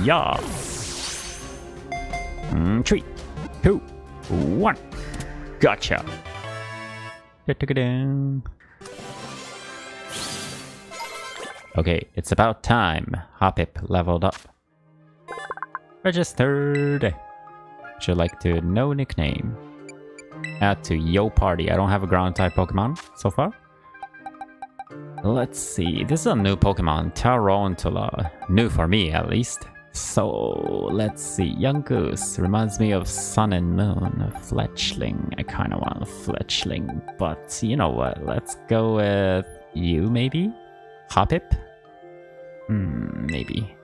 Yeah. 3, 2, 1. Gotcha. Okay, it's about time. Hoppip leveled up. Registered. Would you like to know nickname? Add to Yo Party. I don't have a ground type Pokemon so far. Let's see. This is a new Pokemon. Tarantula. New for me, at least. So, let's see. Young Goose. Reminds me of Sun and Moon. Fletchling. I kind of want a Fletchling. But, you know what? Let's go with you, maybe? Hoppip? Maybe.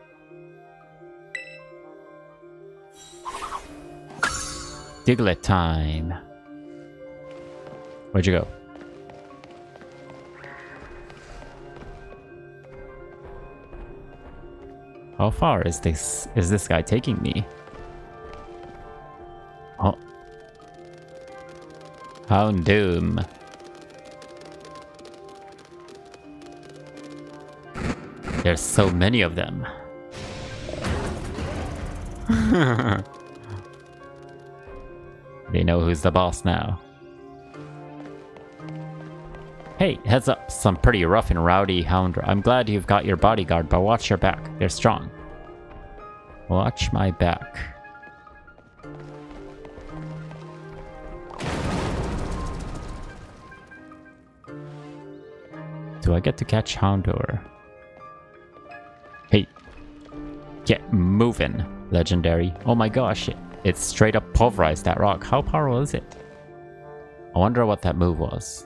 Diglett time. Where'd you go? How far is this guy taking me? Oh. Houndoom. There's so many of them. They know who's the boss now. Hey, heads up, some pretty rough and rowdy Hound. I'm glad you've got your bodyguard, but watch your back. They're strong. Watch my back. Do I get to catch Houndour? Hey, get moving, legendary. Oh my gosh, it straight up pulverized that rock. How powerful is it? I wonder what that move was.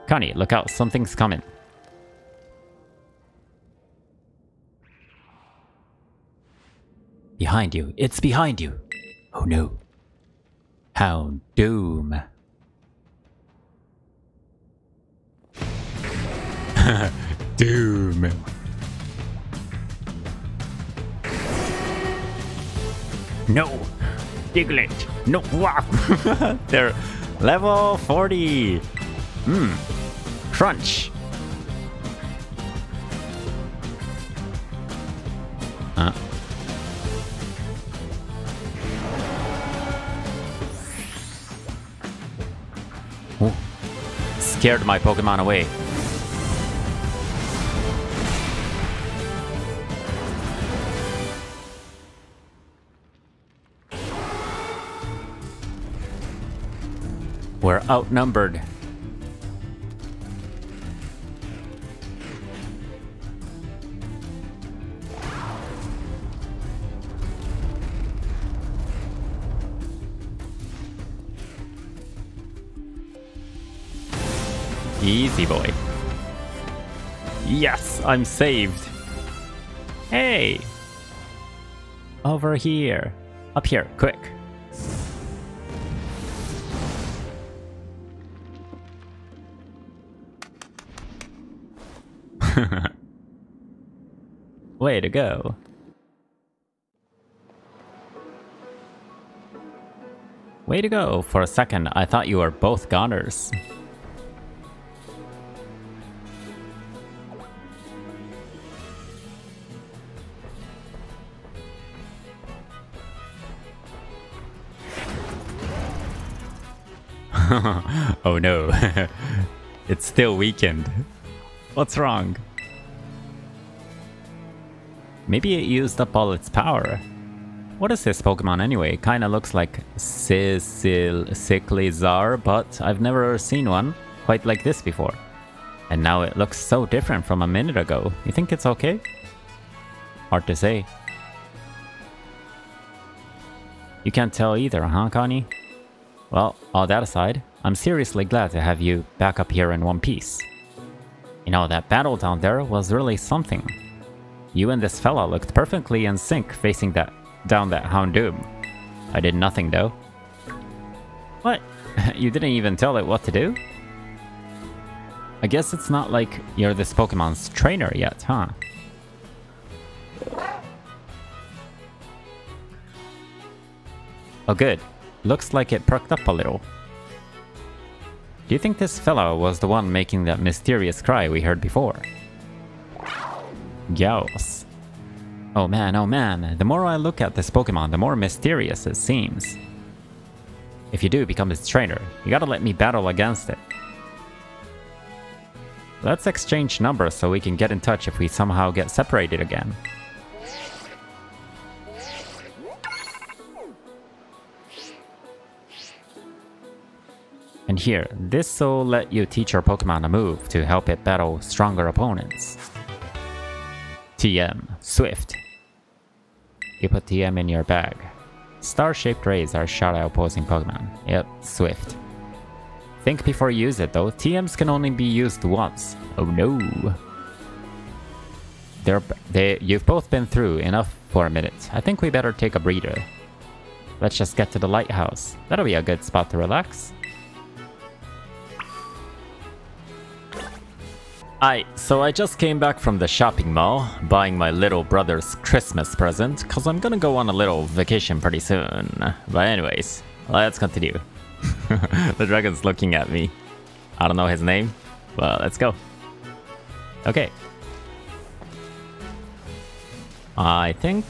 Connie, look out, something's coming. Behind you, it's behind you. Oh no. Houndoom. Doom. No! Diglett! No! Wow! They're level 40! Crunch! Ooh. Scared my Pokemon away. We're outnumbered. Easy boy. Yes, I'm saved. Hey! Over here. Up here, quick. Way to go. Way to go. For a second, I thought you were both goners. Oh no. It's still weakened. What's wrong? Maybe it used up all its power. What is this Pokemon anyway? Kinda looks like Cyclizar, but I've never seen one quite like this before. And now it looks so different from a minute ago. You think it's okay? Hard to say. You can't tell either, huh, Connie? Well, all that aside, I'm seriously glad to have you back up here in one piece. You know, that battle down there was really something. You and this fella looked perfectly in sync facing down that Houndoom. I did nothing though. What? You didn't even tell it what to do? I guess it's not like you're this Pokemon's trainer yet, huh? Oh good. Looks like it perked up a little. Do you think this fellow was the one making that mysterious cry we heard before? Gyaos. Oh man, the more I look at this Pokemon, the more mysterious it seems. If you do become its trainer, you gotta let me battle against it. Let's exchange numbers so we can get in touch if we somehow get separated again. And here, this'll let you teach your Pokemon a move to help it battle stronger opponents. TM, Swift. You put TM in your bag. Star-shaped rays are shot at opposing Pokemon. Yep, Swift. Think before you use it though, TMs can only be used once. Oh no. You've both been through enough for a minute. I think we better take a breather. Let's just get to the lighthouse. That'll be a good spot to relax. So I just came back from the shopping mall, buying my little brother's Christmas present, cause I'm gonna go on a little vacation pretty soon. But anyways, let's continue. The dragon's looking at me. I don't know his name, but let's go. Okay. I think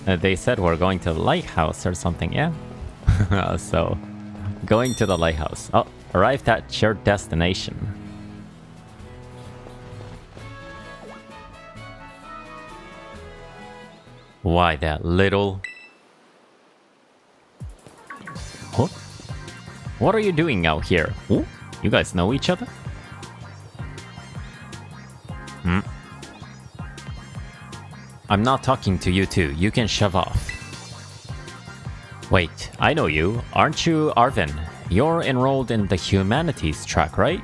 they said we're going to the lighthouse or something, yeah? So, going to the lighthouse. Oh, arrived at your destination. Why that little... Huh? What are you doing out here? Ooh, you guys know each other? Hmm? I'm not talking to you two, you can shove off. Wait, I know you. Aren't you Arvin? You're enrolled in the humanities track, right?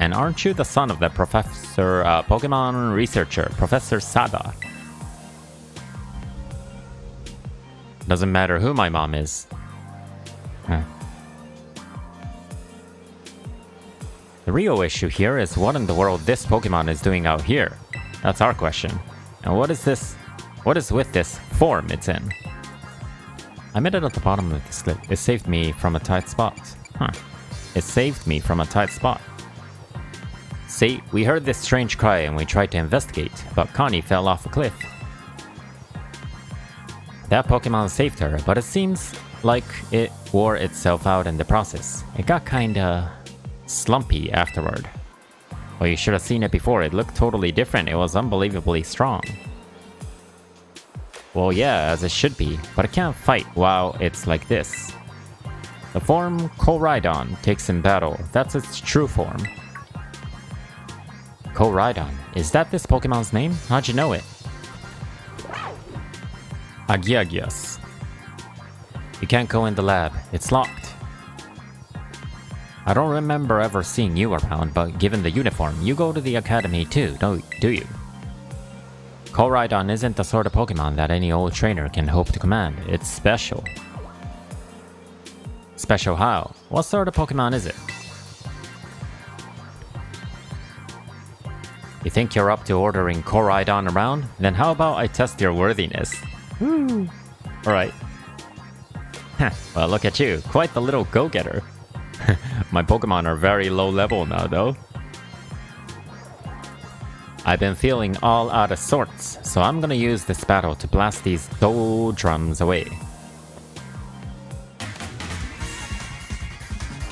And aren't you the son of that professor, Pokemon researcher, Professor Sada? Doesn't matter who my mom is. Huh. The real issue here is what in the world this Pokemon is doing out here. That's our question. And what is this? What is with this form it's in? I made it at the bottom of the slip. It saved me from a tight spot. Huh. It saved me from a tight spot. See, we heard this strange cry and we tried to investigate, but Connie fell off a cliff. That Pokemon saved her, but it seems like it wore itself out in the process. It got kinda slumpy afterward. Well, you should have seen it before. It looked totally different. It was unbelievably strong. Well, yeah, as it should be, but it can't fight while it's like this. The form Koraidon takes in battle. That's its true form. Koraidon. Is that this Pokemon's name? How'd you know it? Agiagias. You can't go in the lab. It's locked. I don't remember ever seeing you around, but given the uniform, you go to the academy too, do you? Koraidon isn't the sort of Pokemon that any old trainer can hope to command. It's special. Special how? What sort of Pokemon is it? You think you're up to ordering Koraidon around? Then how about I test your worthiness? Woo! Alright. Well, look at you. Quite the little go-getter. My Pokemon are very low level now, though. I've been feeling all out of sorts, so I'm gonna use this battle to blast these doldrums away.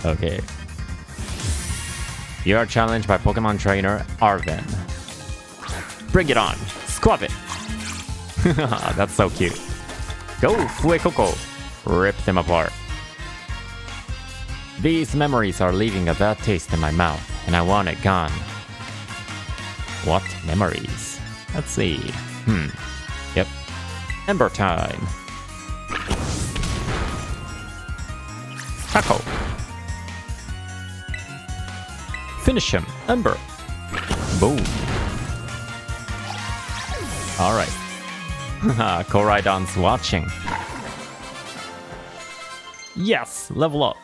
Okay. You are challenged by Pokemon trainer Arvin. Bring it on! Squab it! That's so cute. Go, Fuecoco! Rip them apart. These memories are leaving a bad taste in my mouth, and I want it gone. What memories? Let's see. Yep. Ember time. Tackle. Finish him. Ember. Boom. Alright. Koraidon's watching. Yes! Level up.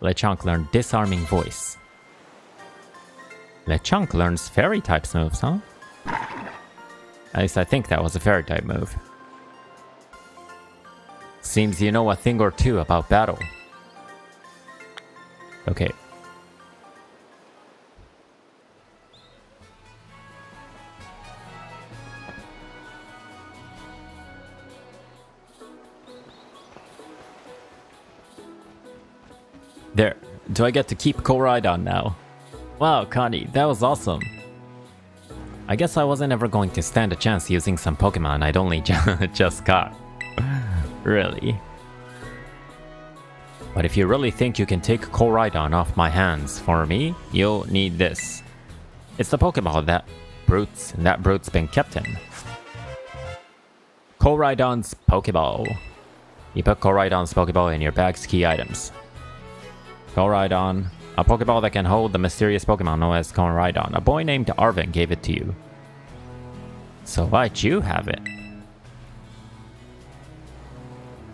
Lechonk learned Disarming Voice. Lechonk learns Fairy types moves, huh? At least I think that was a Fairy type move. Seems you know a thing or two about battle. Okay. There, do I get to keep Koraidon now? Wow, Connie, that was awesome. I guess I wasn't ever going to stand a chance using some Pokemon I'd only just caught. Really? But if you really think you can take Koraidon off my hands for me, you'll need this. It's the Pokeball that Brute's been kept in. Koraidon's Pokeball. You put Koraidon's Pokeball in your bag's key items. Koraidon, a Pokeball that can hold the mysterious Pokemon known as Koraidon. A boy named Arvin gave it to you. So why'd you have it?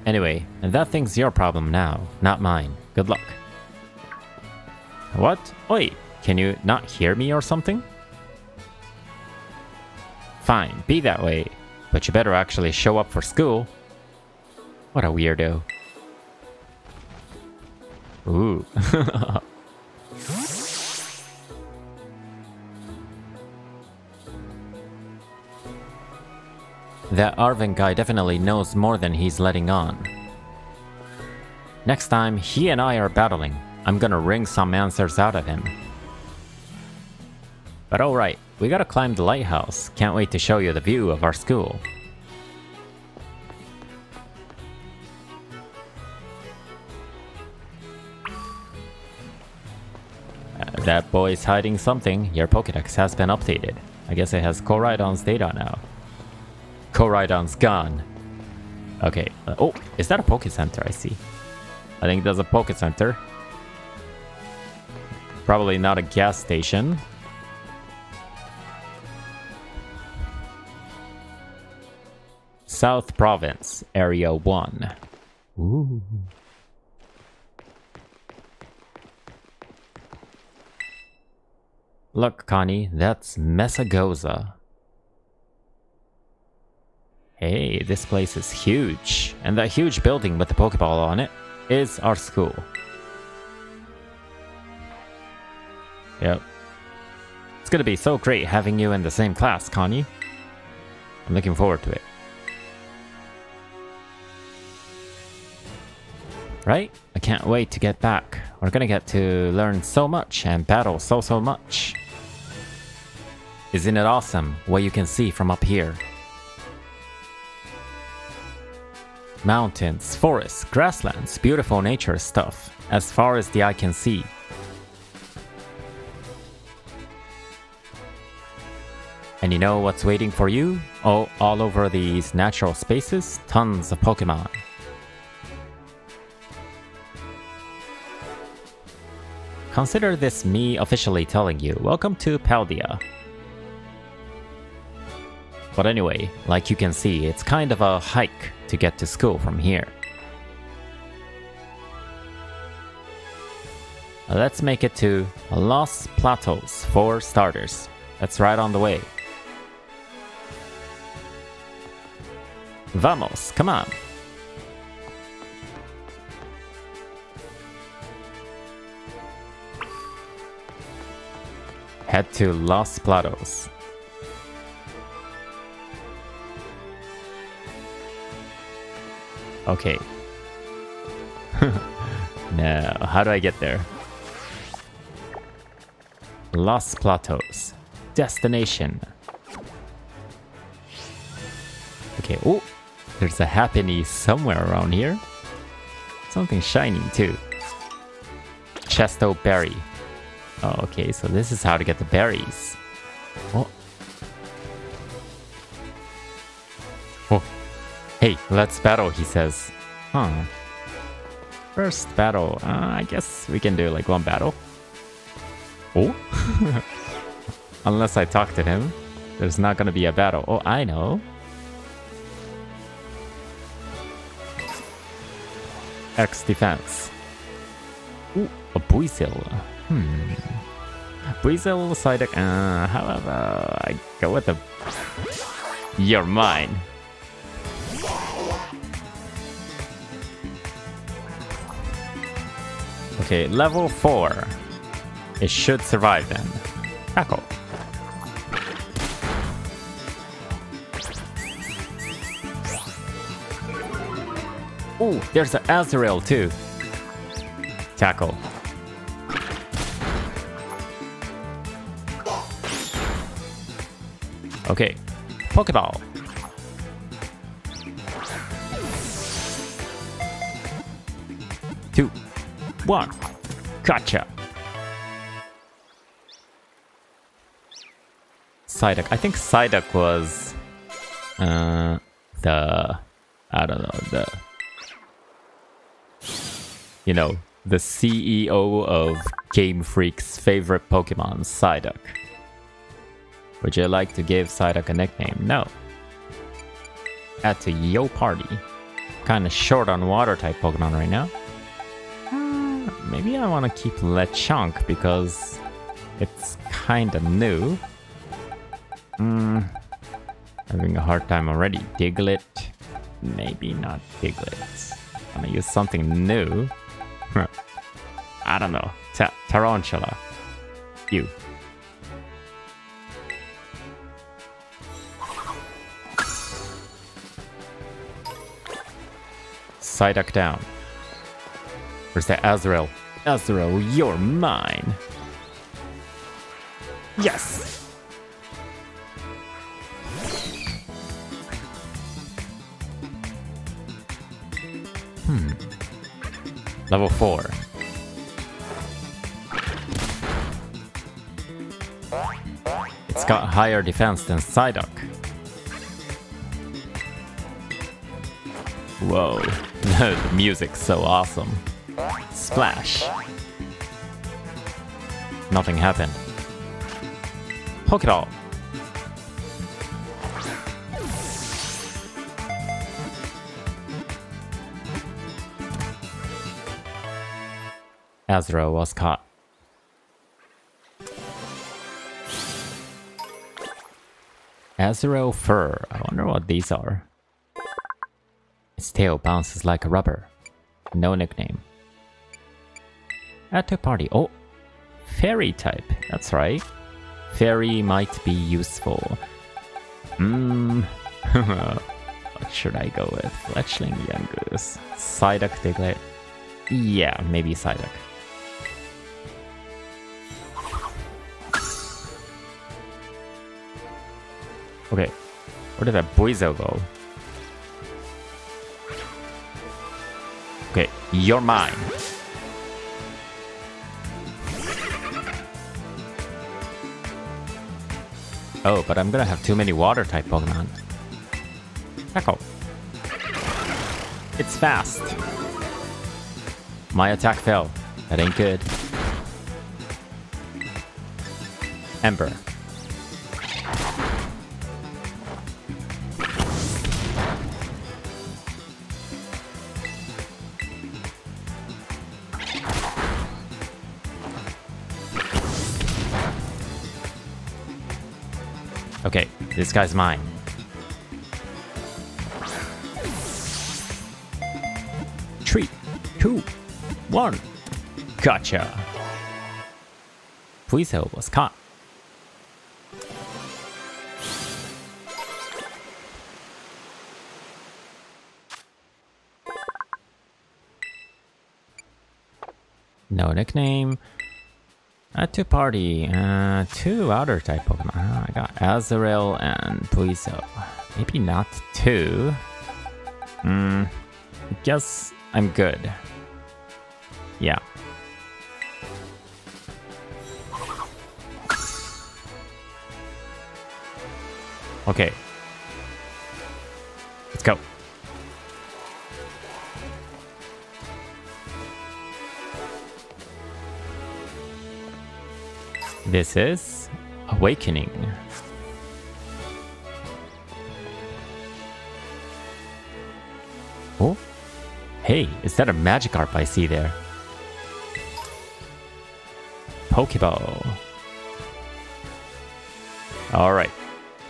Anyway, that thing's your problem now, not mine. Good luck. What? Oi, can you not hear me or something? Fine, be that way. But you better actually show up for school. What a weirdo. Ooh. That Arvin guy definitely knows more than he's letting on. Next time he and I are battling, I'm gonna wring some answers out of him. But alright, we gotta climb the lighthouse. Can't wait to show you the view of our school. That boy's hiding something. Your Pokédex has been updated. I guess it has Koraidon's data now. Koraidon's gone. Okay. Oh, is that a Poké Center? I see. I think there's a Poké Center. Probably not a gas station. South Province, Area 1. Ooh. Look, Connie, that's Mesagoza. Hey, this place is huge. And that huge building with the Pokeball on it is our school. Yep. It's gonna be so great having you in the same class, Connie. I'm looking forward to it. Right? I can't wait to get back. We're gonna get to learn so much and battle so much. Isn't it awesome what you can see from up here? Mountains, forests, grasslands, beautiful nature stuff, as far as the eye can see. And you know what's waiting for you? Oh, all over these natural spaces, tons of Pokemon. Consider this me officially telling you, welcome to Paldea. But anyway, like you can see, it's kind of a hike to get to school from here. Let's make it to Los Platos for starters. That's right on the way. Vamos, come on. Head to Los Platos. Okay. Now, how do I get there? Los Platos. Destination. Okay, oh, there's a Happiny somewhere around here. Something shiny too. Chesto Berry. Oh, okay, so this is how to get the berries. Oh. Oh. Hey, let's battle, he says. Huh. First battle. I guess we can do like one battle. Oh? Unless I talk to him, there's not gonna be a battle. Oh, I know. X defense. Ooh, a Buizel. Buizel Psyduck. However, I go with the... You're mine. Okay, level 4. It should survive then. Tackle. Ooh, there's an Azrael too. Tackle. Okay, Pokeball. Two, one, gotcha. Psyduck. I think Psyduck was I don't know, the CEO of Game Freak's favorite Pokemon, Psyduck. Would you like to give Psyduck a nickname? No. Add to yo party. Kinda short on water type Pokemon right now. Maybe I want to keep Lechonk because it's kinda new. Having a hard time already. Diglett. Maybe not Diglett. I'm gonna use something new. I don't know. Tarantula. You. Psyduck down. Where's that Azrael? Azrael, you're mine. Yes! Level 4. It's got higher defense than Psyduck. Whoa, the music's so awesome. Splash. Nothing happened. Pokeball. Azrael was caught. Azrael fur. I wonder what these are. Its tail bounces like a rubber. No nickname. Add to party. Oh, fairy type. That's right. Fairy might be useful. What should I go with? Fletchling, Yangoose, Psyduck, Diglett. Yeah, maybe Psyduck. Okay, where did that Buizel go? Okay, you're mine. Oh, but I'm gonna have too many water type Pokemon. Echo. It's fast. My attack fell. That ain't good. Ember. Okay, this guy's mine. Three, two, one. Gotcha. Buizel was caught. No nickname. Add to party. Two outer type Pokemon. I got Azrael and Buizel. Maybe not two. I guess I'm good. Yeah. Okay. Let's go. This is Awakening. Oh, hey, is that a Magikarp I see there? Pokeball. All right,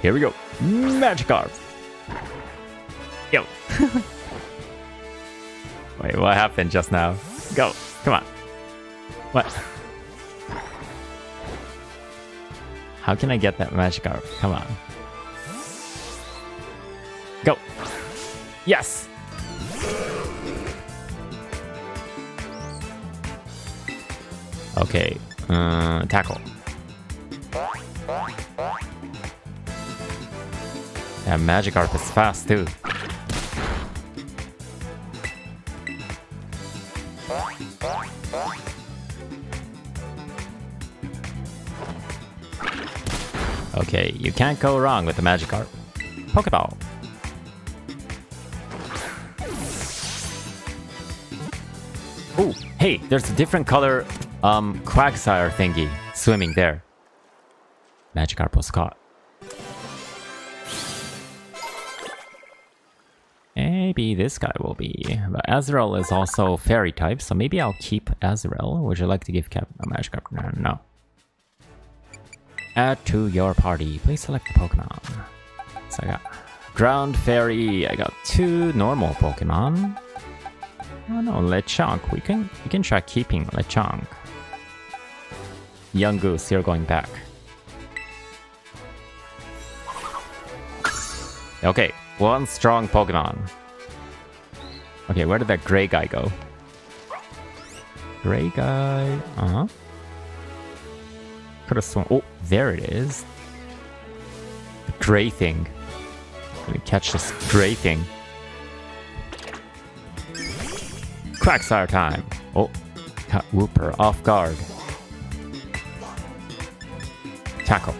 here we go. Magikarp. Yo. Wait, what happened just now? Go, come on. What? How can I get that Magikarp? Come on. Go. Yes. Okay. Tackle. That Magikarp is fast too. Okay, you can't go wrong with the Magikarp. Pokeball. Oh, hey, there's a different color Quagsire thingy swimming there. Magikarp was caught. Maybe this guy will be. But Azrael is also fairy type, so maybe I'll keep Azrael. Would you like to give Cap a Magikarp? No. Add to your party. Please select the Pokemon. So I got Ground Fairy. I got 2 normal Pokemon. Oh no, Lechonk. We can try keeping Lechonk. Young Goose, you're going back. Okay, 1 strong Pokemon. Okay, where did that gray guy go? Gray guy. Could have sworn. Oh, there it is. The gray thing. Let me catch this gray thing. Quagsire time. Oh, caught Wooper off guard. Tackle.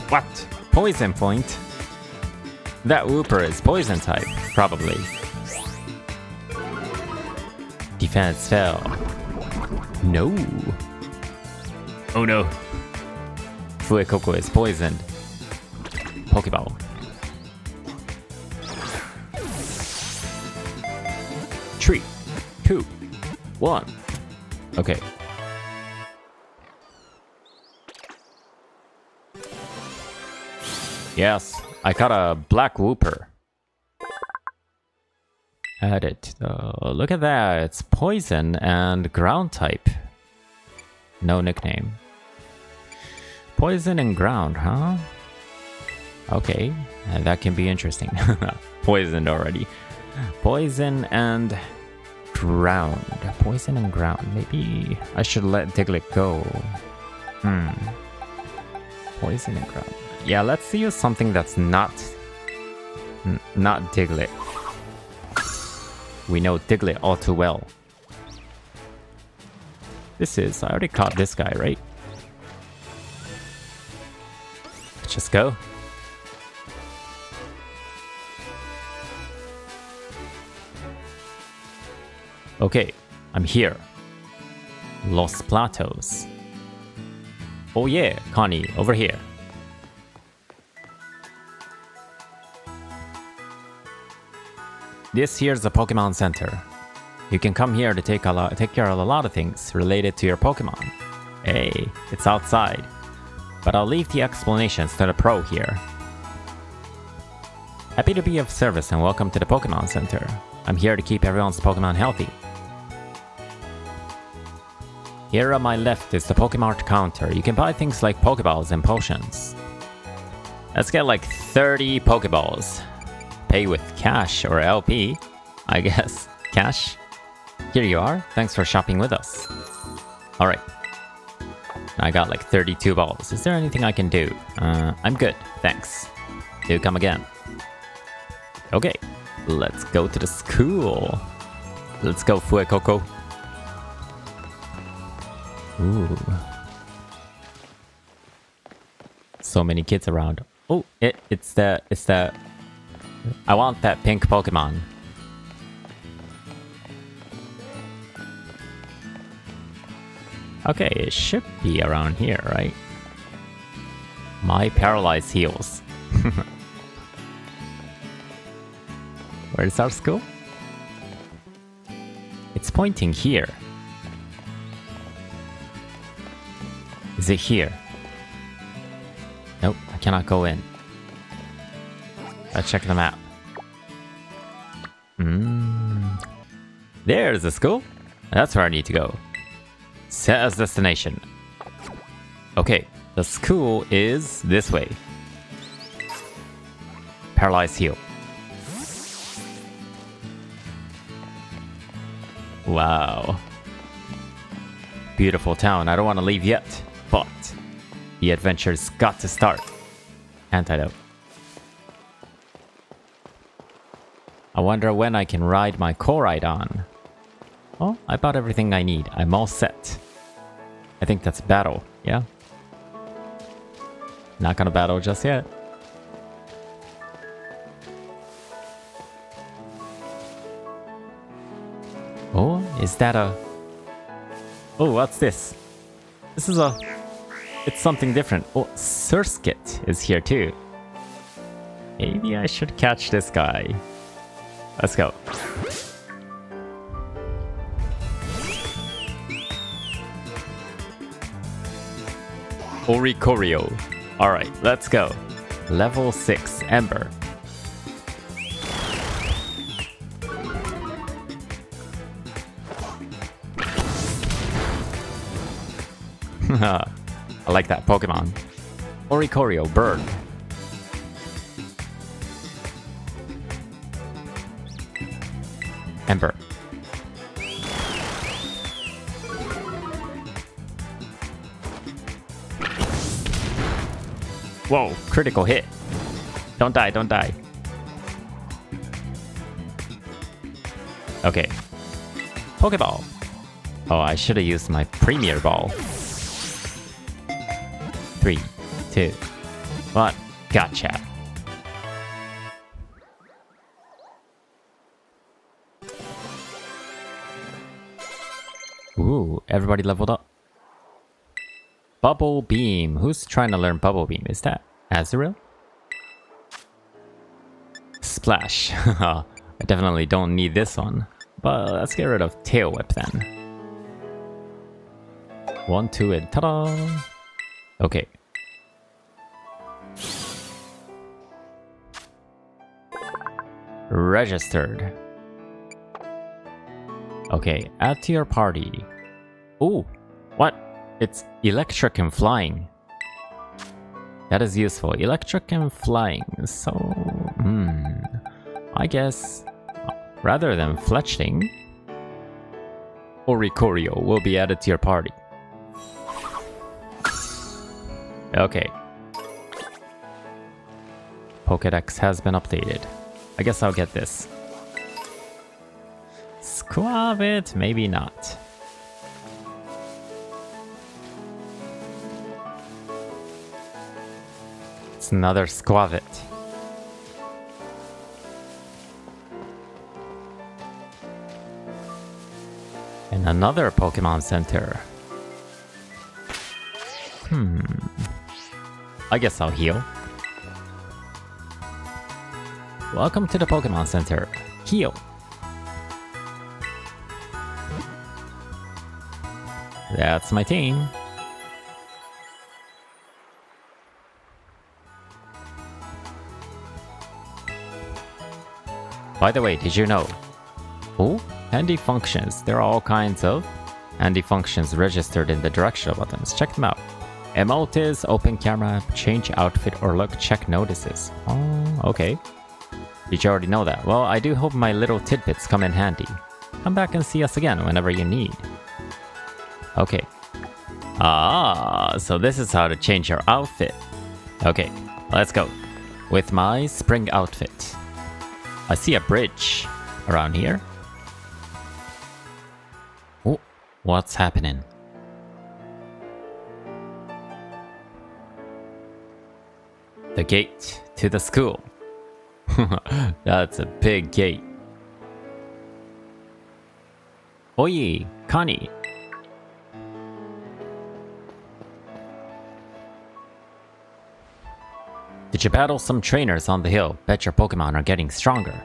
What? Poison point? That Wooper is poison type, probably. Defense fell. No. Oh no. Fuecoco is poisoned. Pokeball. Three, 2, 1. Okay. Yes, I caught a black Wooper. Add it. Look at that. It's poison and ground type. No nickname. Poison and ground, huh? Okay, that can be interesting. Poisoned already. Poison and ground. Poison and ground. Maybe I should let Diglett go. Poison and ground. Yeah, let's use something that's not Diglett. We know Diglett all too well. This is... I already caught this guy, right? Let's just go. Okay, I'm here. Los Platos. Oh yeah, Connie, over here. This here's the Pokemon Center. You can come here to take care of a lot of things related to your Pokemon. Hey, it's outside. But I'll leave the explanations to the pro here. Happy to be of service and welcome to the Pokemon Center. I'm here to keep everyone's Pokemon healthy. Here on my left is the Pokemart counter. You can buy things like Pokeballs and potions. Let's get like 30 Pokeballs. Pay with cash or LP, I guess. Cash? Here you are. Thanks for shopping with us. Alright. I got like 32 balls. Is there anything I can do? I'm good. Thanks. Do come again. Okay. Let's go to the school. Let's go, Fuecoco. Ooh. So many kids around. Oh, it's the... I want that pink Pokemon. Okay, it should be around here, right? My paralyzed heels. Where's our school? It's pointing here. Is it here? Nope, I cannot go in. Let's check the map. There's the school. That's where I need to go. Set as destination. Okay, the school is this way. Paralyzed heel. Wow. Beautiful town. I don't want to leave yet, but the adventure's got to start. Antidote. I wonder when I can ride my Koraidon. Oh, I bought everything I need. I'm all set. I think that's battle, yeah? Not gonna battle just yet. Oh, is that a... Oh, what's this? This is a... It's something different. Oh, Surskit is here too. Maybe I should catch this guy. Let's go. Oricorio. Alright, let's go. Level 6, Ember. I like that Pokemon. Oricorio, bird. Ember. Whoa, critical hit. Don't die, don't die. Okay. Pokeball. Oh, I should have used my Premier Ball. 3, 2, 1. Gotcha. Ooh, everybody leveled up. Bubble Beam. Who's trying to learn Bubble Beam? Is that Azurill? Splash. I definitely don't need this one. But let's get rid of Tail Whip then. 1, 2, and ta-da! Okay. Registered. Okay, add to your party. Ooh, what? It's electric and flying. That is useful. Electric and flying. So, I guess rather than Fletchling, Oricorio will be added to your party. Okay. Pokédex has been updated. I guess I'll get this. Squavit, maybe not. It's another Squavit. And another Pokemon Center. I guess I'll heal. Welcome to the Pokemon Center. Heal. That's my team. By the way, did you know? Oh, handy functions. There are all kinds of handy functions registered in the directional buttons. Check them out. Emote is open camera, change outfit or look, check notices. Oh, okay. Did you already know that? Well, I do hope my little tidbits come in handy. Come back and see us again whenever you need. Okay. Ah, so this is how to change your outfit. Okay, let's go. With my spring outfit. I see a bridge around here. Oh, what's happening? The gate to the school. That's a big gate. Oi, Connie. Did you battle some trainers on the hill? Bet your Pokemon are getting stronger.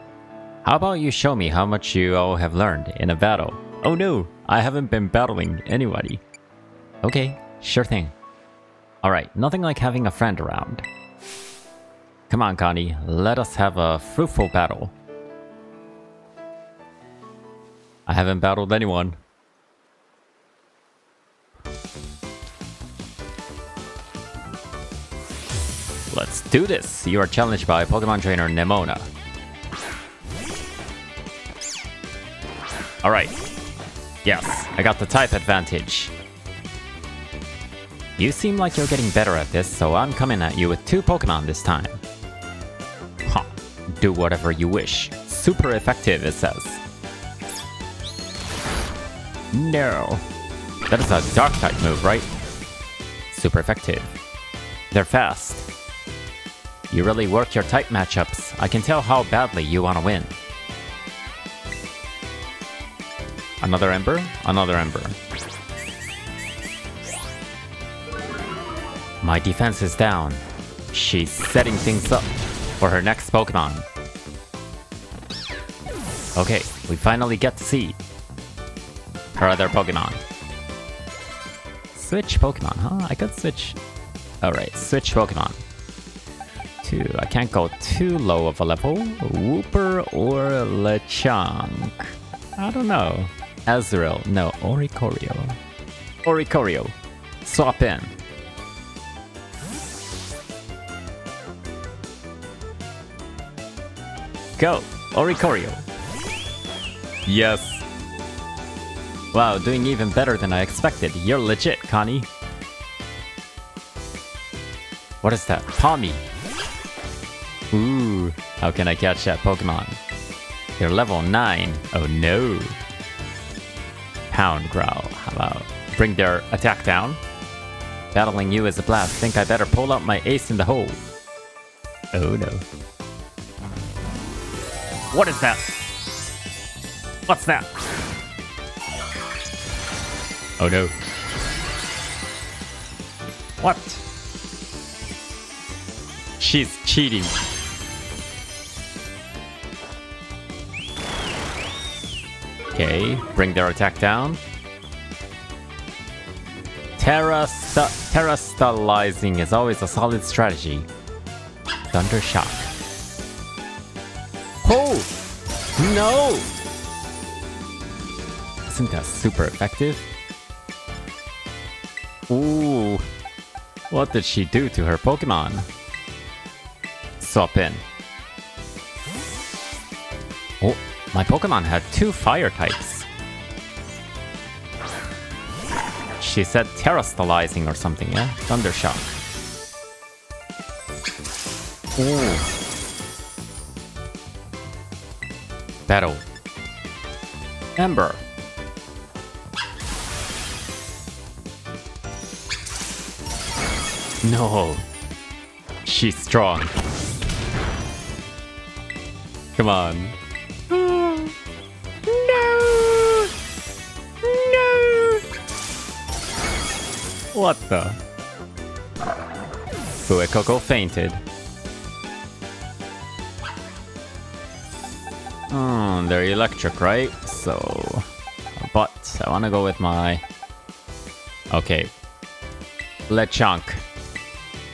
How about you show me how much you all have learned in a battle? Oh no, I haven't been battling anybody. Okay, sure thing. Alright, nothing like having a friend around. Come on, Connie, let us have a fruitful battle. I haven't battled anyone. Let's do this! You are challenged by Pokemon trainer Nemona. Alright, Yes, I got the type advantage. You seem like you're getting better at this, so I'm coming at you with 2 Pokemon this time. Huh. Do whatever you wish. Super effective, it says. No. That is a dark type move, right? Super effective. They're fast. You really work your type matchups. I can tell how badly you want to win. Another Ember? Another Ember. My defense is down. She's setting things up for her next Pokemon. Okay, we finally get to see her other Pokemon. Switch Pokemon, huh? I could switch. Alright, switch Pokemon. I can't go too low of a level. Wooper or Lechonk? I don't know. Azrael. No, Oricorio. Oricorio. Swap in. Go! Oricorio. Yes. Wow, doing even better than I expected. You're legit, Connie. What is that? Palmy. Ooh, how can I catch that Pokemon? You're level 9. Oh no. Pound Growl. How about bring their attack down? Battling you is a blast. Think I better pull out my ace in the hole. Oh no. What is that? What's that? Oh no. What? She's cheating. Okay, bring their attack down. Terastallizing is always a solid strategy. Thunder Shock. Oh! No! Isn't that super effective? Ooh. What did she do to her Pokemon? Swap in. Oh, my Pokemon had 2 fire types. She said terastallizing or something, yeah? Thunder Shock. Ooh. Battle. Ember. No. She's strong. Come on. No! No! What the? Fuecoco fainted. They're electric, right? So... But I want to go with my... Okay. Lechonk.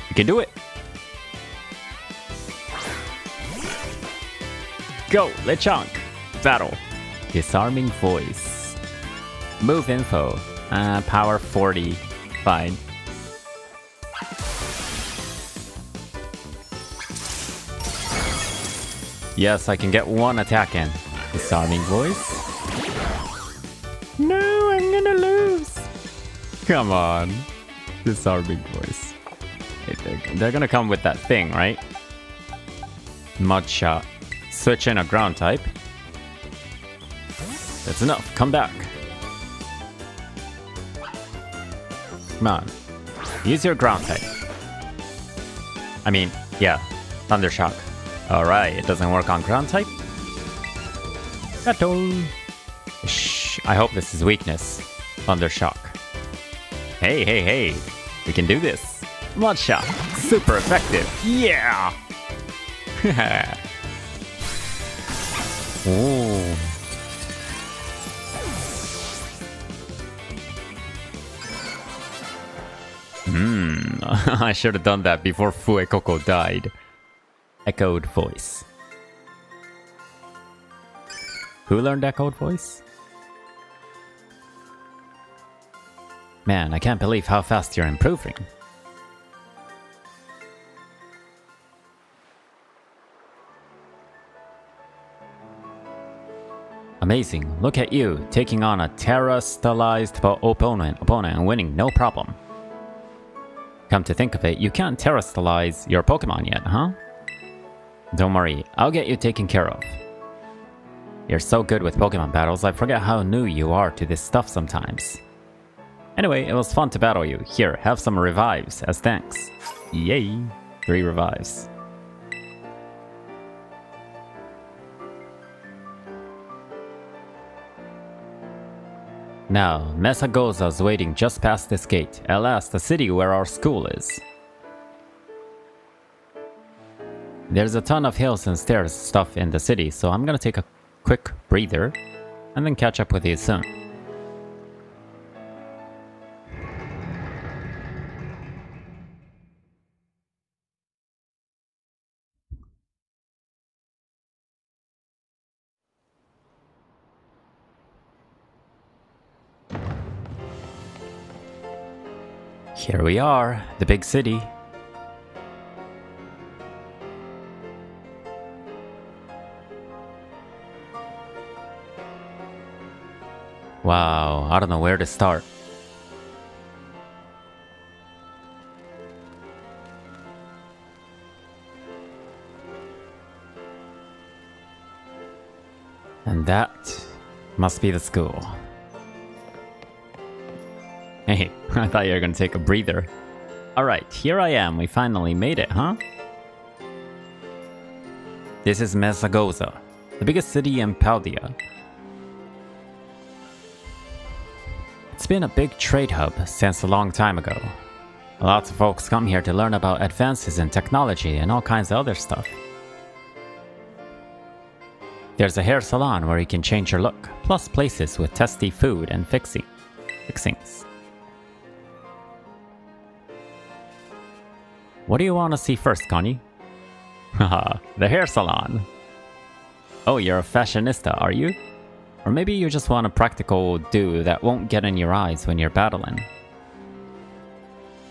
You can do it! Go, Lechonk! Battle. Disarming Voice. Move info. Power 40. Fine. Yes, I can get 1 attack in. Disarming Voice. No, I'm gonna lose. Come on. Disarming Voice. They're gonna come with that thing, right? Mud Shot. Switch in a ground type. That's enough. Come back. Come on. Use your ground type. I mean, yeah. Thunder Shock. Alright, it doesn't work on ground type. Battle. Shh. I hope this is weakness. Thunder Shock. Hey, hey, hey. We can do this. Mud Shot. Super effective. Yeah! Ooh. I should have done that before Fuecoco died. Echoed Voice. Who learned Echoed Voice? Man, I can't believe how fast you're improving. Amazing. Look at you, taking on a terrestrialized opponent and winning, no problem. Come to think of it, you can't terrestrialize your Pokemon yet, huh? Don't worry, I'll get you taken care of. You're so good with Pokemon battles, I forget how new you are to this stuff sometimes. Anyway, it was fun to battle you. Here, have some revives as thanks. Yay! 3 revives. Now, Mesagoza's waiting just past this gate. At last, the city where our school is. There's a ton of hills and stairs stuff in the city, so I'm gonna take a quick breather and then catch up with you soon. Here we are, the big city. Wow, I don't know where to start. And that must be the school. Hey, I thought you were gonna take a breather. Alright, here I am. We finally made it, huh? This is Mesagoza, the biggest city in Paldea. It's been a big trade hub since a long time ago. Lots of folks come here to learn about advances in technology and all kinds of other stuff. There's a hair salon where you can change your look, plus places with tasty food and fixings. What do you want to see first, Connie? Haha, the hair salon. Oh, you're a fashionista, are you? Or maybe you just want a practical do that won't get in your eyes when you're battling.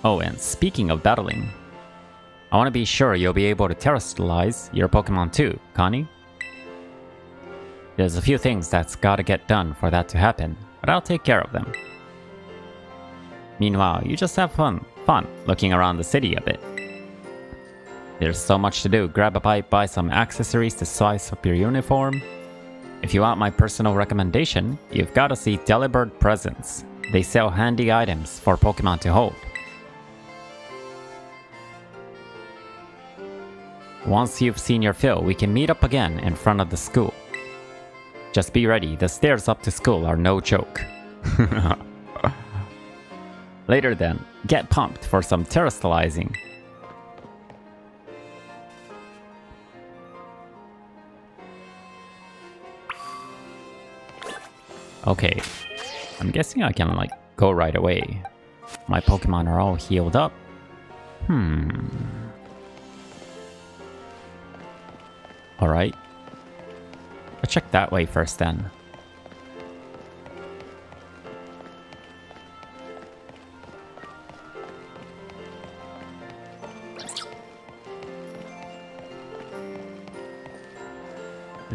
Oh, and speaking of battling, I want to be sure you'll be able to terrestrialize your Pokemon too, Connie. There's a few things that's gotta get done for that to happen, but I'll take care of them. Meanwhile, you just have fun looking around the city a bit. There's so much to do. Grab a bite, buy some accessories to spice up your uniform. If you want my personal recommendation, you've got to see Delibird Presents. They sell handy items for Pokemon to hold. Once you've seen your fill, we can meet up again in front of the school. Just be ready, the stairs up to school are no joke. Later then, get pumped for some terrestrializing. Okay, I'm guessing I can like go right away. My Pokemon are all healed up. Alright. I'll check that way first then.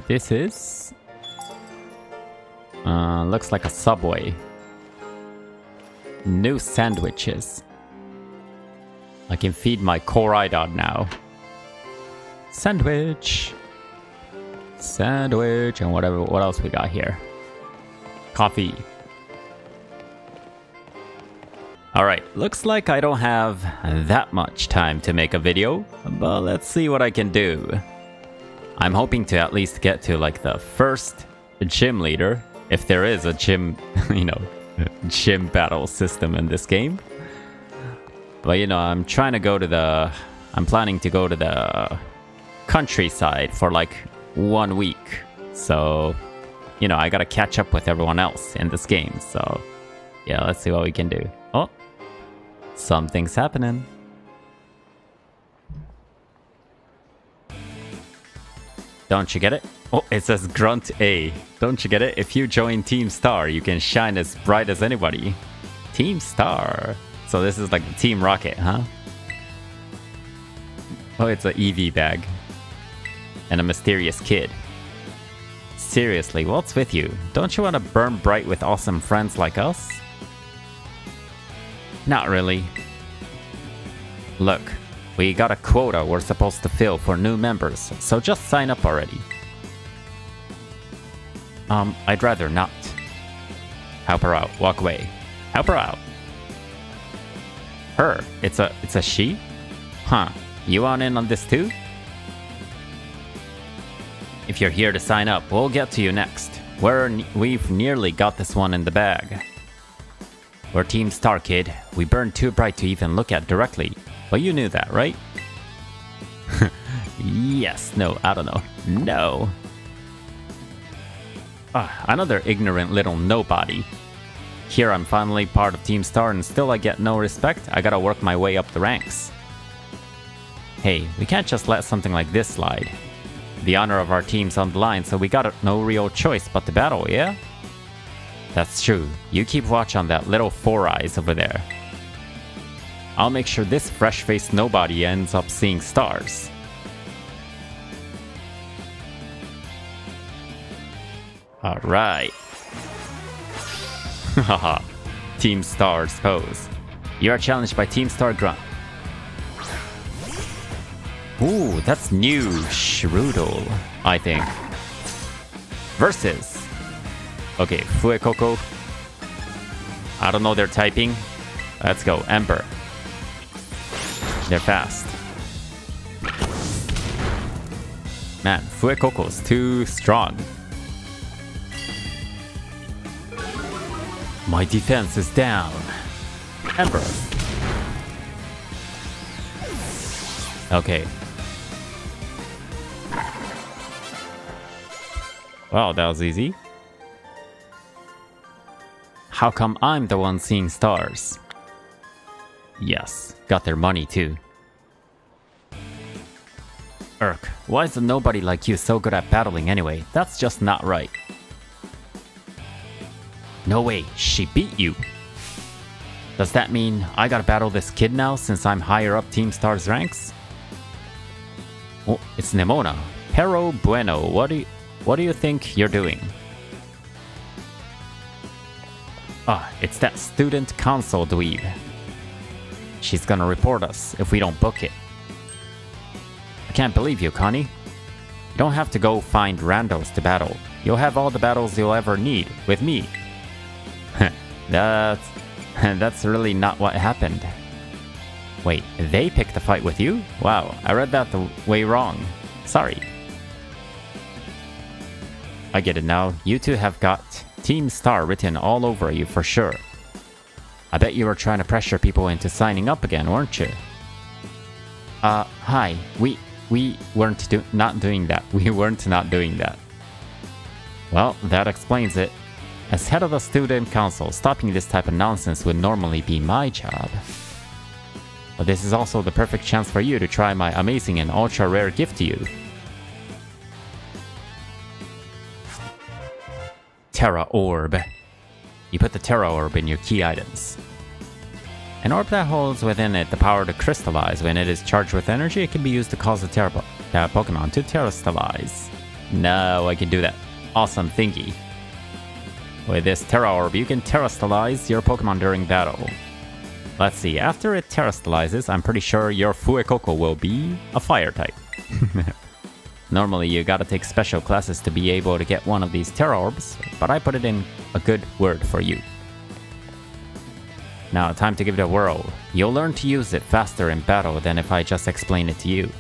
This is... looks like a Subway. New sandwiches. I can feed my Koraidon now. Sandwich! Sandwich and whatever. What else we got here? Coffee. Alright, looks like I don't have that much time to make a video, but let's see what I can do. I'm hoping to at least get to like the first gym leader, if there is a gym, you know, gym battle system in this game. But you know, I'm planning to go to the countryside for like 1 week. So, you know, I gotta catch up with everyone else in this game. So, yeah, let's see what we can do. Oh, something's happening. Don't you get it? Oh, it says Grunt A. Don't you get it? If you join Team Star, you can shine as bright as anybody. Team Star. So this is like the Team Rocket, huh? Oh, it's an EV bag. And a mysterious kid. Seriously, what's with you? Don't you want to burn bright with awesome friends like us? Not really. Look, we got a quota we're supposed to fill for new members, so just sign up already. I'd rather not. Help her out. Walk away. Help her out. Her? It's a she? Huh. You on in on this too? If you're here to sign up, we'll get to you next. We've nearly got this one in the bag. We're Team Star, kid. We burned too bright to even look at directly. But you knew that, right? Yes, no, I don't know. No. Another ignorant little nobody. Here I'm finally part of Team Star and still I get no respect. I gotta work my way up the ranks. Hey, we can't just let something like this slide. The honor of our team's on the line, so we got no real choice but to battle, yeah? That's true. You keep watch on that little Four Eyes over there. I'll make sure this fresh-faced nobody ends up seeing stars. Alright. Haha. Team Star's pose. You are challenged by Team Star Grunt. Ooh, that's new. Shrudel, I think. Versus. Okay, Fuecoco. I don't know their typing. Let's go, Ember. They're fast. Man, Fuecoco's too strong. My defense is down. Ember. Okay. Wow, that was easy. How come I'm the one seeing stars? Yes, got their money too. Urk, why is a nobody like you so good at battling anyway? That's just not right. No way, she beat you. Does that mean I gotta battle this kid now since I'm higher up Team Star's ranks? Oh, it's Nemona. Pero bueno, what do you think you're doing? It's that student council dweeb. She's gonna report us if we don't book it. I can't believe you, Connie. You don't have to go find randos to battle. You'll have all the battles you'll ever need with me. That's really not what happened. Wait, they picked the fight with you? Wow, I read that the way wrong. Sorry. I get it now. You two have got Team Star written all over you for sure. I bet you were trying to pressure people into signing up again, weren't you? Hi. We weren't not doing that. We weren't not doing that. Well, that explains it. As head of the student council, stopping this type of nonsense would normally be my job. But this is also the perfect chance for you to try my amazing and ultra rare gift to you. Terra Orb. You put the Terra Orb in your key items. An orb that holds within it the power to crystallize. When it is charged with energy, it can be used to cause that Pokemon to terrestrialize. No, I can do that. Awesome thingy. With this Terra Orb, you can terrestrialize your Pokemon during battle. Let's see, after it terrestrializes, I'm pretty sure your Fuecoco will be a fire type. Normally, you gotta take special classes to be able to get one of these Terra Orbs, but I put it in a good word for you. Now, time to give it a whirl. You'll learn to use it faster in battle than if I just explain it to you.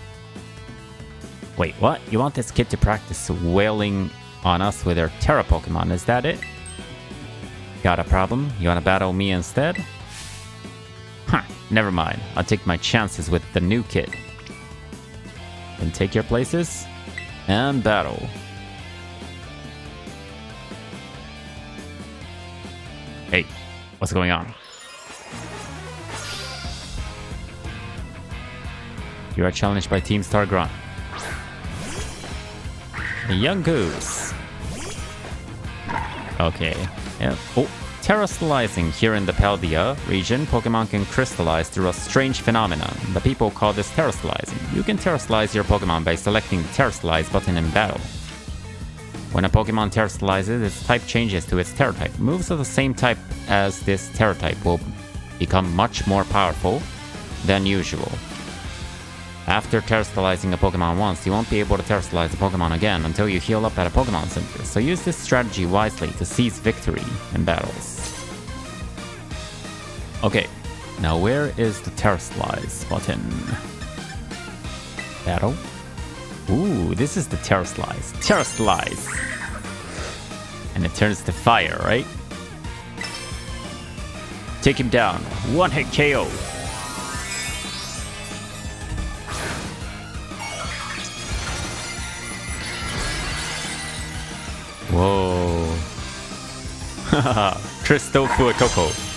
Wait, what? You want this kid to practice wailing on us with her Terra Pokemon, is that it? Got a problem? You wanna battle me instead? Huh, never mind. I'll take my chances with the new kid. Then take your places and battle. Hey, what's going on? You are challenged by Team Star Grunt. A young goose. Okay. Yeah. Oh, terrestrializing. Here in the Paldea region, Pokemon can crystallize through a strange phenomenon. The people call this terrestrializing. You can terrestrialize your Pokemon by selecting the terrestrialize button in battle. When a Pokemon terrestrializes, its type changes to its Terra type. Moves of the same type as this Terra type will become much more powerful than usual. After terrestrializing a Pokemon once, you won't be able to terrestrialize a Pokemon again until you heal up at a Pokemon Center, so use this strategy wisely to seize victory in battles. Okay, now where is the terrestrialize button? Battle? Ooh, this is the terrestrialize. Terrestrialize! And it turns to fire, right? Take him down. One hit KO. Whoa. Haha. Crystal Fuetoko.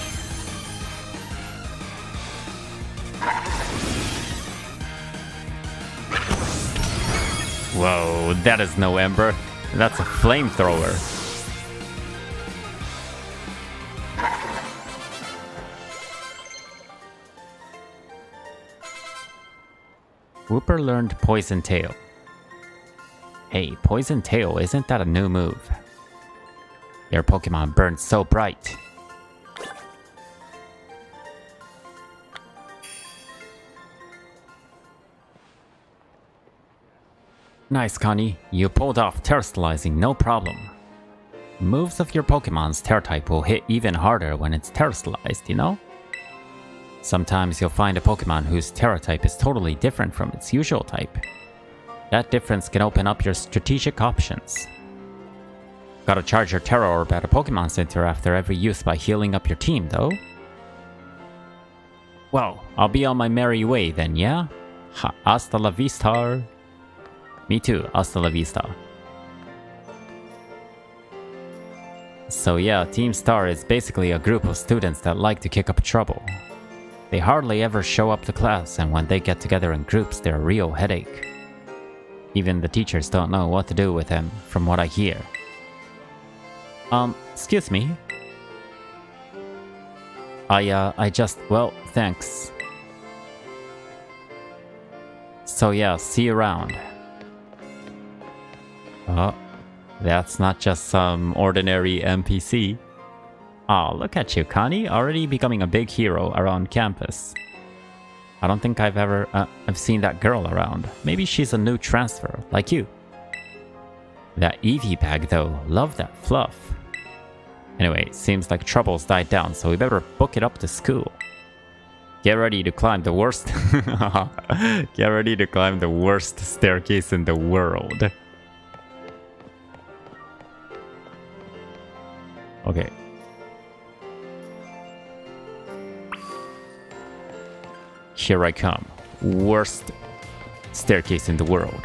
Whoa, that is no ember. That's a flamethrower. Whooper learned Poison Tail. Hey, Poison Tail, isn't that a new move? Your Pokemon burns so bright. Nice, Connie. You pulled off terrestrializing, no problem. Moves of your Pokemon's Terra type will hit even harder when it's terrestrialized, you know? Sometimes you'll find a Pokemon whose Terra type is totally different from its usual type. That difference can open up your strategic options. Gotta charge your Terra Orb at a Pokemon Center after every use by healing up your team, though. Well, I'll be on my merry way then, yeah? Hasta la vista. Me too, hasta la vista. So yeah, Team Star is basically a group of students that like to kick up trouble. They hardly ever show up to class, and when they get together in groups, they're a real headache. Even the teachers don't know what to do with them, from what I hear. Excuse me? Well, thanks. So yeah, see you around. Oh, that's not just some ordinary NPC. Oh, look at you, Connie, already becoming a big hero around campus. I don't think I've seen that girl around. Maybe she's a new transfer, like you. That Eevee bag though, love that fluff. Anyway, seems like trouble's died down, so we better book it up to school. Get ready to climb the worst... Get ready to climb the worst staircase in the world. Okay. Here I come. Worst staircase in the world.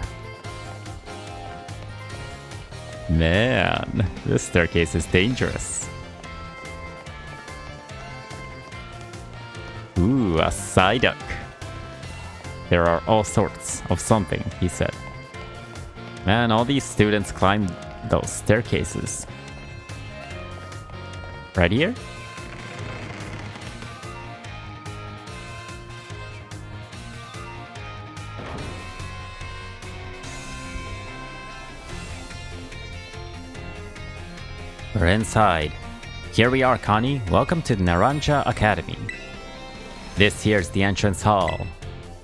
Man, this staircase is dangerous. Ooh, a Psyduck. There are all sorts of something, he said. Man, all these students climb those staircases. Right here? We're inside. Here we are, Connie. Welcome to the Naranja Academy. This here's the entrance hall.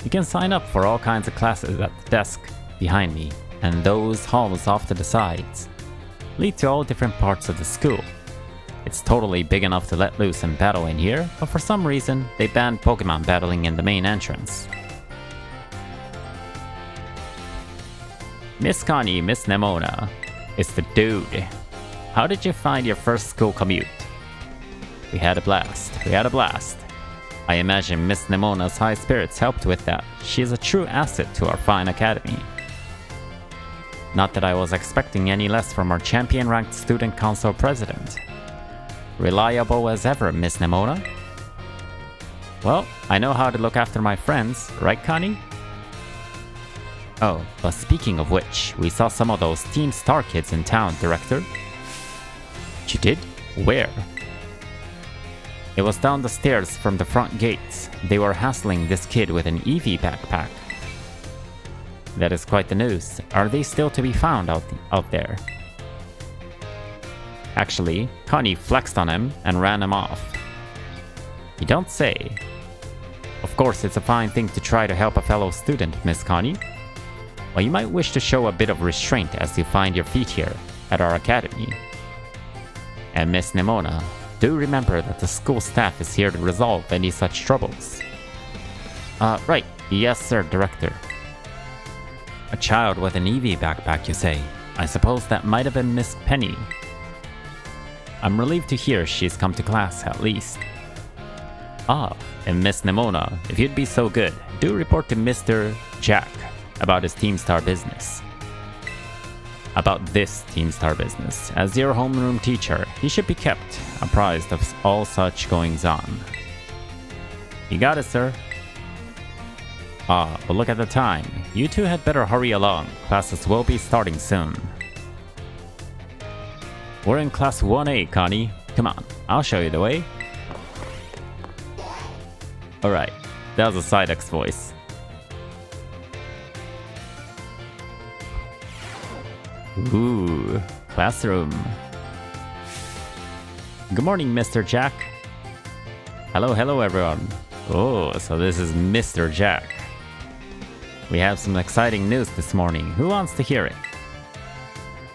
You can sign up for all kinds of classes at the desk behind me, and those halls off to the sides lead to all different parts of the school. It's totally big enough to let loose and battle in here, but for some reason, they banned Pokemon battling in the main entrance. Miss Connie, Miss Nemona. It's the dude. How did you find your first school commute? We had a blast. I imagine Miss Nemona's high spirits helped with that. She is a true asset to our fine academy. Not that I was expecting any less from our champion-ranked student council president. Reliable as ever, Miss Nemona. Well, I know how to look after my friends, right, Connie? Oh, but speaking of which, we saw some of those Team Star kids in town, Director. You did? Where? It was down the stairs from the front gates. They were hassling this kid with an Eevee backpack. That is quite the news. Are they still to be found out there? Actually, Connie flexed on him and ran him off. You don't say. Of course, it's a fine thing to try to help a fellow student, Miss Connie. Well, you might wish to show a bit of restraint as you find your feet here at our academy. And Miss Nemona, do remember that the school staff is here to resolve any such troubles. Right. Yes, sir, Director. A child with an EV backpack, you say? I suppose that might have been Miss Penny. I'm relieved to hear she's come to class, at least. Ah, and Miss Nemona, if you'd be so good, do report to Mr. Jack about his Team Star business. About this Team Star business. As your homeroom teacher, he should be kept apprised of all such goings-on. You got it, sir. Ah, but look at the time. You two had better hurry along. Classes will be starting soon. We're in Class 1A, Connie. Come on, I'll show you the way. Alright, that was a Psyduck's voice. Ooh, classroom. Good morning, Mr. Jack. Hello everyone. Oh, so this is Mr. Jack. We have some exciting news this morning. Who wants to hear it?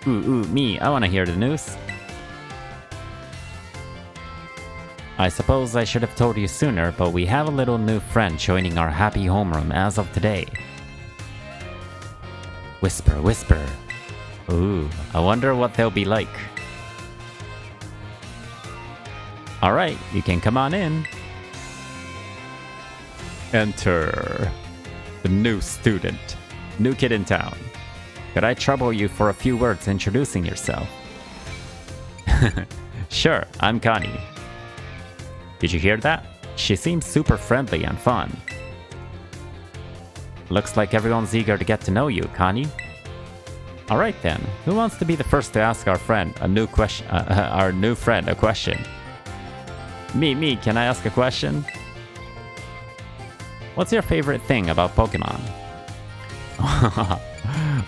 Ooh, me. I want to hear the news. I suppose I should have told you sooner, but we have a little new friend joining our happy homeroom as of today. Whisper, whisper. Ooh, I wonder what they'll be like. Alright, you can come on in. Enter the new student. New kid in town. Could I trouble you for a few words introducing yourself? Sure, I'm Connie. Did you hear that? She seems super friendly and fun. Looks like everyone's eager to get to know you, Connie. Alright then, who wants to be the first to ask our friend a new question? Our new friend a question? Me, can I ask a question? What's your favorite thing about Pokemon?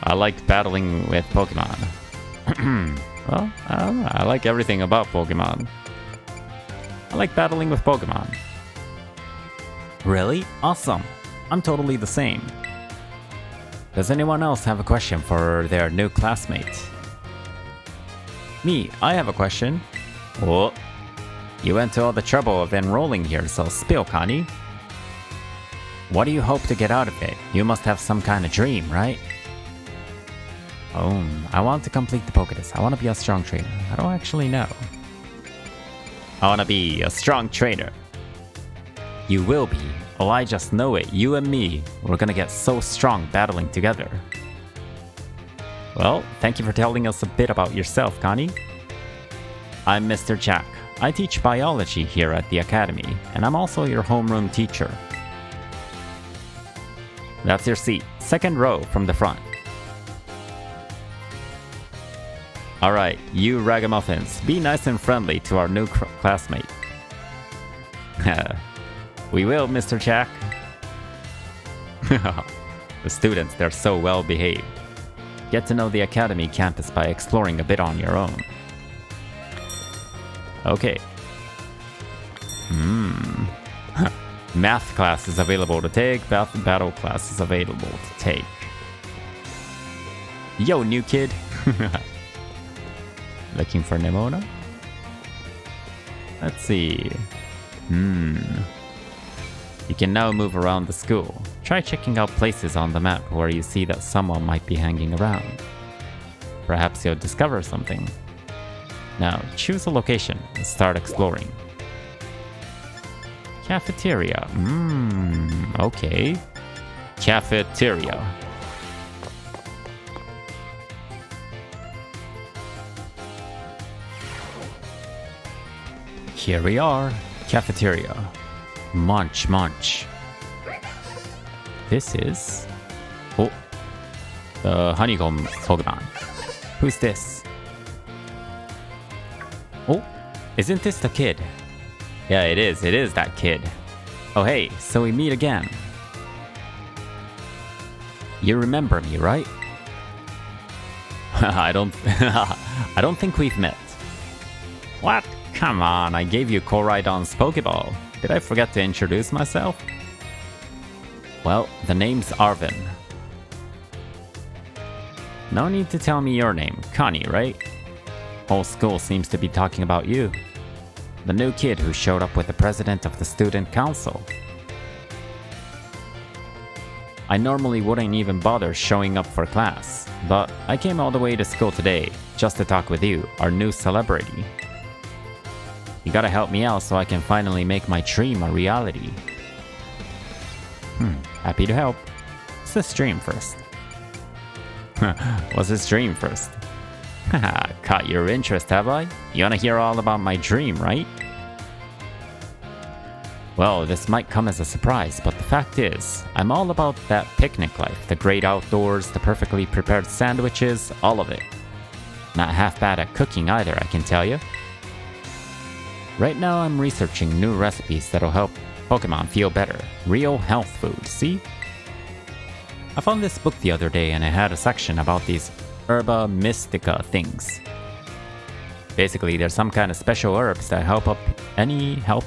I like battling with Pokemon. Well, I like everything about Pokemon. I like battling with Pokemon. Really? Awesome. I'm totally the same. Does anyone else have a question for their new classmate? Me, I have a question. Oh, you went to all the trouble of enrolling here, so spill, Connie. What do you hope to get out of it? You must have some kind of dream, right? Oh, I want to complete the Pokédex. I want to be a strong trainer. I don't actually know. I want to be a strong trainer. You will be. Oh, I just know it. You and me. We're gonna get so strong battling together. Well, thank you for telling us a bit about yourself, Connie. I'm Mr. Jack. I teach biology here at the academy, and I'm also your homeroom teacher. That's your seat. Second row from the front. Alright, you ragamuffins, be nice and friendly to our new classmate. We will, Mr. Jack. The students, they're so well behaved. Get to know the academy campus by exploring a bit on your own. Okay. Math class is available to take, battle class is available to take. Yo, new kid. Looking for Nemona? Let's see. You can now move around the school. Try checking out places on the map where you see that someone might be hanging around. Perhaps you'll discover something. Now, choose a location and start exploring. Cafeteria. Okay. Cafeteria. Here we are. Cafeteria. Munch, munch. This is... Oh. The honeycomb Pokemon. Who's this? Oh, isn't this the kid? Yeah, it is. It is that kid. Oh, hey, so we meet again. You remember me, right? I don't think we've met. What? Come on, I gave you Koraidon's Pokeball. Did I forget to introduce myself? Well, the name's Arvin. No need to tell me your name, Connie, right? Whole school seems to be talking about you. The new kid who showed up with the president of the student council. I normally wouldn't even bother showing up for class, but I came all the way to school today just to talk with you, our new celebrity. You gotta help me out so I can finally make my dream a reality. Happy to help. What's this dream first? What's this dream first? Haha, caught your interest, have I? You wanna hear all about my dream, right? Well, this might come as a surprise, but the fact is, I'm all about that picnic life, the great outdoors, the perfectly prepared sandwiches, all of it. Not half bad at cooking either, I can tell you. Right now I'm researching new recipes that'll help Pokemon feel better. Real health food, see? I found this book the other day and it had a section about these Herba Mystica things. Basically, there's some kind of special herbs that help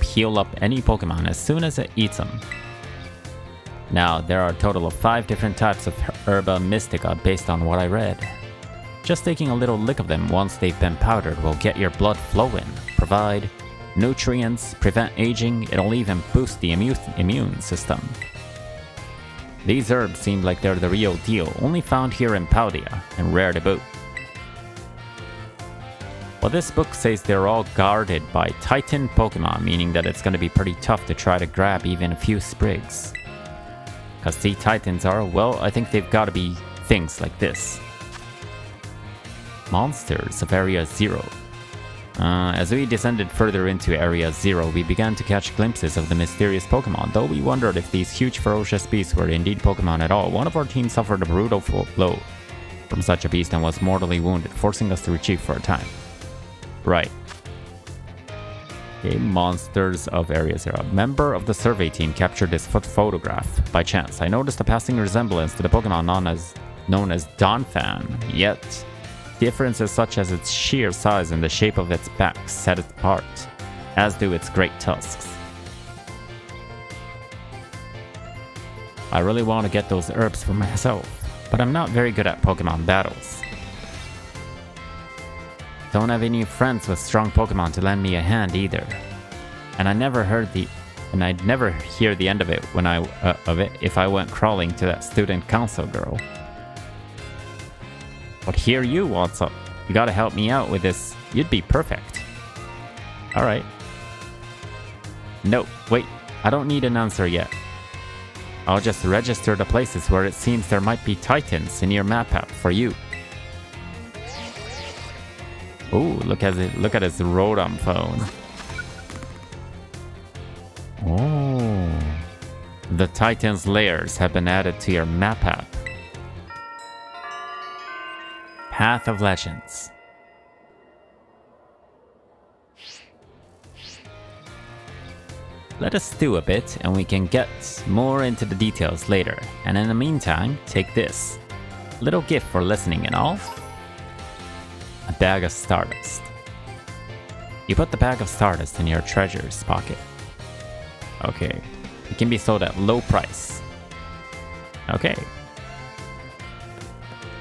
heal up any Pokemon as soon as it eats them. Now, there are a total of 5 different types of Herba Mystica based on what I read. Just taking a little lick of them once they've been powdered will get your blood flowing, provide nutrients, prevent aging, it'll even boost the immune system. These herbs seem like they're the real deal, only found here in Paldea, and rare to boot. Well, this book says they're all guarded by Titan Pokemon, meaning that it's going to be pretty tough to try to grab even a few sprigs. Because the Titans are, well, I think they've got to be things like this. Monsters of Area 0. As we descended further into Area 0, we began to catch glimpses of the mysterious Pokemon, though we wondered if these huge ferocious beasts were indeed Pokemon at all. One of our team suffered a brutal blow from such a beast and was mortally wounded, forcing us to retreat for a time. Right. Okay, Monsters of Area 0. A member of the survey team captured this photograph by chance. I noticed a passing resemblance to the Pokemon known as Donphan, yet differences such as its sheer size and the shape of its back set it apart, as do its great tusks. I really want to get those herbs for myself, but I'm not very good at Pokemon battles. Don't have any friends with strong Pokemon to lend me a hand either. And I'd never hear the end of it if I went crawling to that student council girl. But here you, what's up? You gotta help me out with this. You'd be perfect. Alright. No, wait. I don't need an answer yet. I'll just register the places where it seems there might be Titans in your map app for you. Ooh, look at his Rotom phone. Oh. The Titan's lairs have been added to your map app. Path of Legends. Let us stew a bit and we can get more into the details later. And in the meantime, take this. Little gift for listening and all. A bag of Stardust. You put the bag of Stardust in your treasure's pocket. Okay. It can be sold at low price. Okay.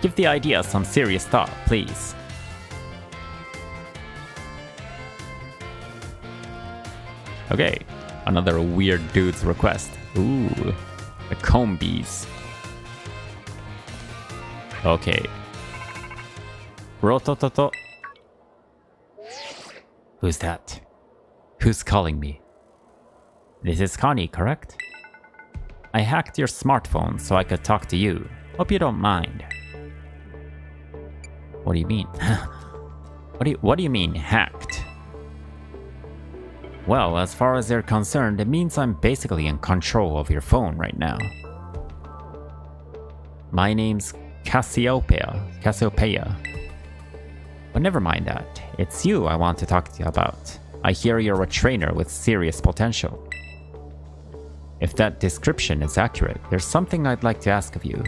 Give the idea some serious thought, please. Okay, another weird dude's request. Ooh, the comb bees. Okay. Rotototo. Who's that? Who's calling me? This is Connie, correct? I hacked your smartphone so I could talk to you. Hope you don't mind. What do you mean? What do you mean, hacked? Well, as far as they're concerned, it means I'm basically in control of your phone right now. My name's Cassiopeia. But never mind that. It's you I want to talk to you about. I hear you're a trainer with serious potential. If that description is accurate, there's something I'd like to ask of you.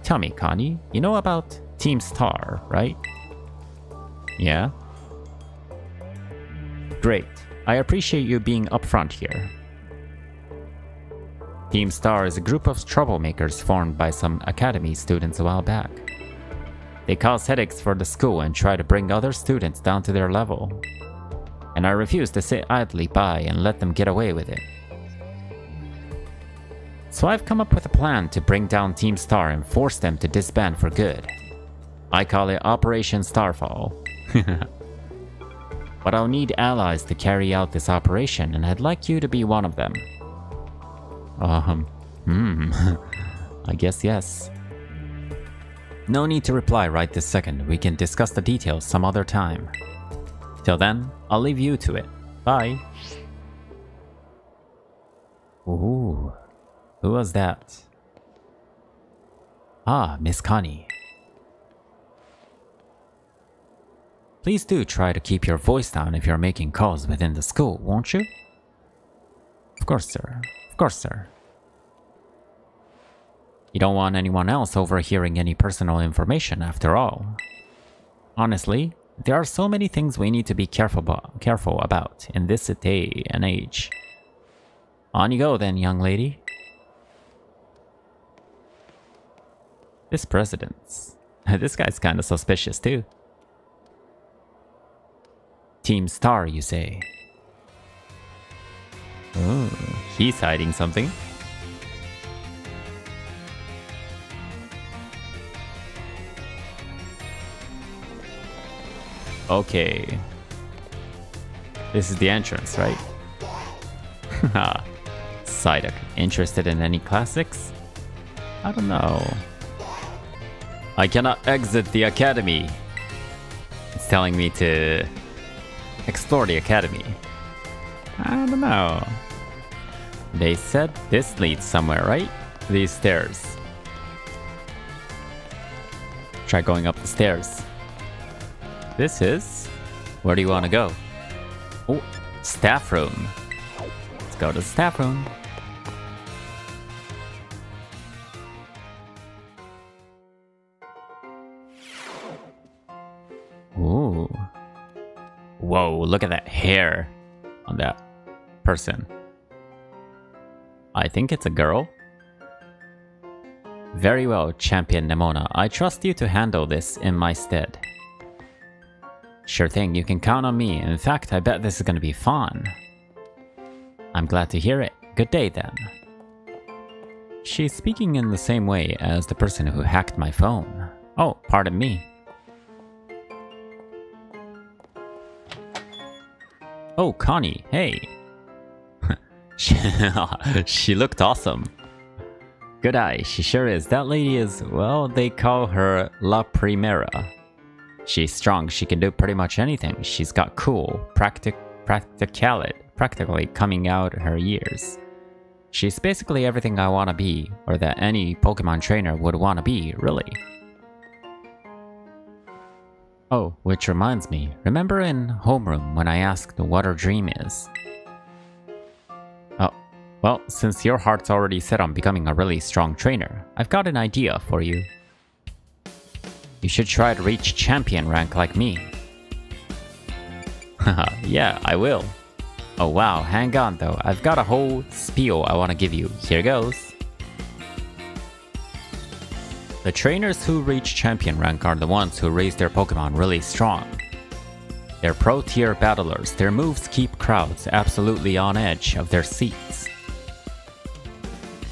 Tell me, Connie, you know about Team Star, right? Yeah? Great. I appreciate you being upfront here. Team Star is a group of troublemakers formed by some academy students a while back. They cause headaches for the school and try to bring other students down to their level. And I refuse to sit idly by and let them get away with it. So I've come up with a plan to bring down Team Star and force them to disband for good. I call it Operation Starfall. But I'll need allies to carry out this operation, and I'd like you to be one of them. I guess yes. No need to reply right this second. We can discuss the details some other time. Till then, I'll leave you to it. Bye. Ooh, who was that? Ah, Miss Connie. Please do try to keep your voice down if you're making calls within the school, won't you? Of course, sir. Of course, sir. You don't want anyone else overhearing any personal information, after all. Honestly, there are so many things we need to be careful about in this day and age. On you go then, young lady. This president's... this guy's kinda suspicious too. Team Star, you say? Oh, he's hiding something. Okay. This is the entrance, right? Haha. Psyduck, interested in any classics? I don't know. I cannot exit the academy. It's telling me to explore the academy. I don't know. They said this leads somewhere, right? These stairs. Try going up the stairs. This is... Where do you want to go? Oh, staff room. Let's go to the staff room. Ooh. Whoa, look at that hair on that person. I think it's a girl. Very well, Champion Nemona. I trust you to handle this in my stead. Sure thing, you can count on me. In fact, I bet this is gonna be fun. I'm glad to hear it. Good day then. She's speaking in the same way as the person who hacked my phone. Oh, pardon me. Oh, Connie, hey. She looked awesome. Good eye, she sure is. That lady is, well, they call her La Primera. She's strong, she can do pretty much anything. She's got cool, practically coming out her ears. She's basically everything I want to be, or that any Pokemon trainer would want to be, really. Oh, which reminds me, remember in homeroom when I asked what her dream is? Oh, well, since your heart's already set on becoming a really strong trainer, I've got an idea for you. You should try to reach champion rank like me. Haha, yeah, I will. Oh wow, hang on though, I've got a whole spiel I want to give you. Here goes. The trainers who reach champion rank are the ones who raise their Pokemon really strong. They're pro-tier battlers, their moves keep crowds absolutely on edge of their seats.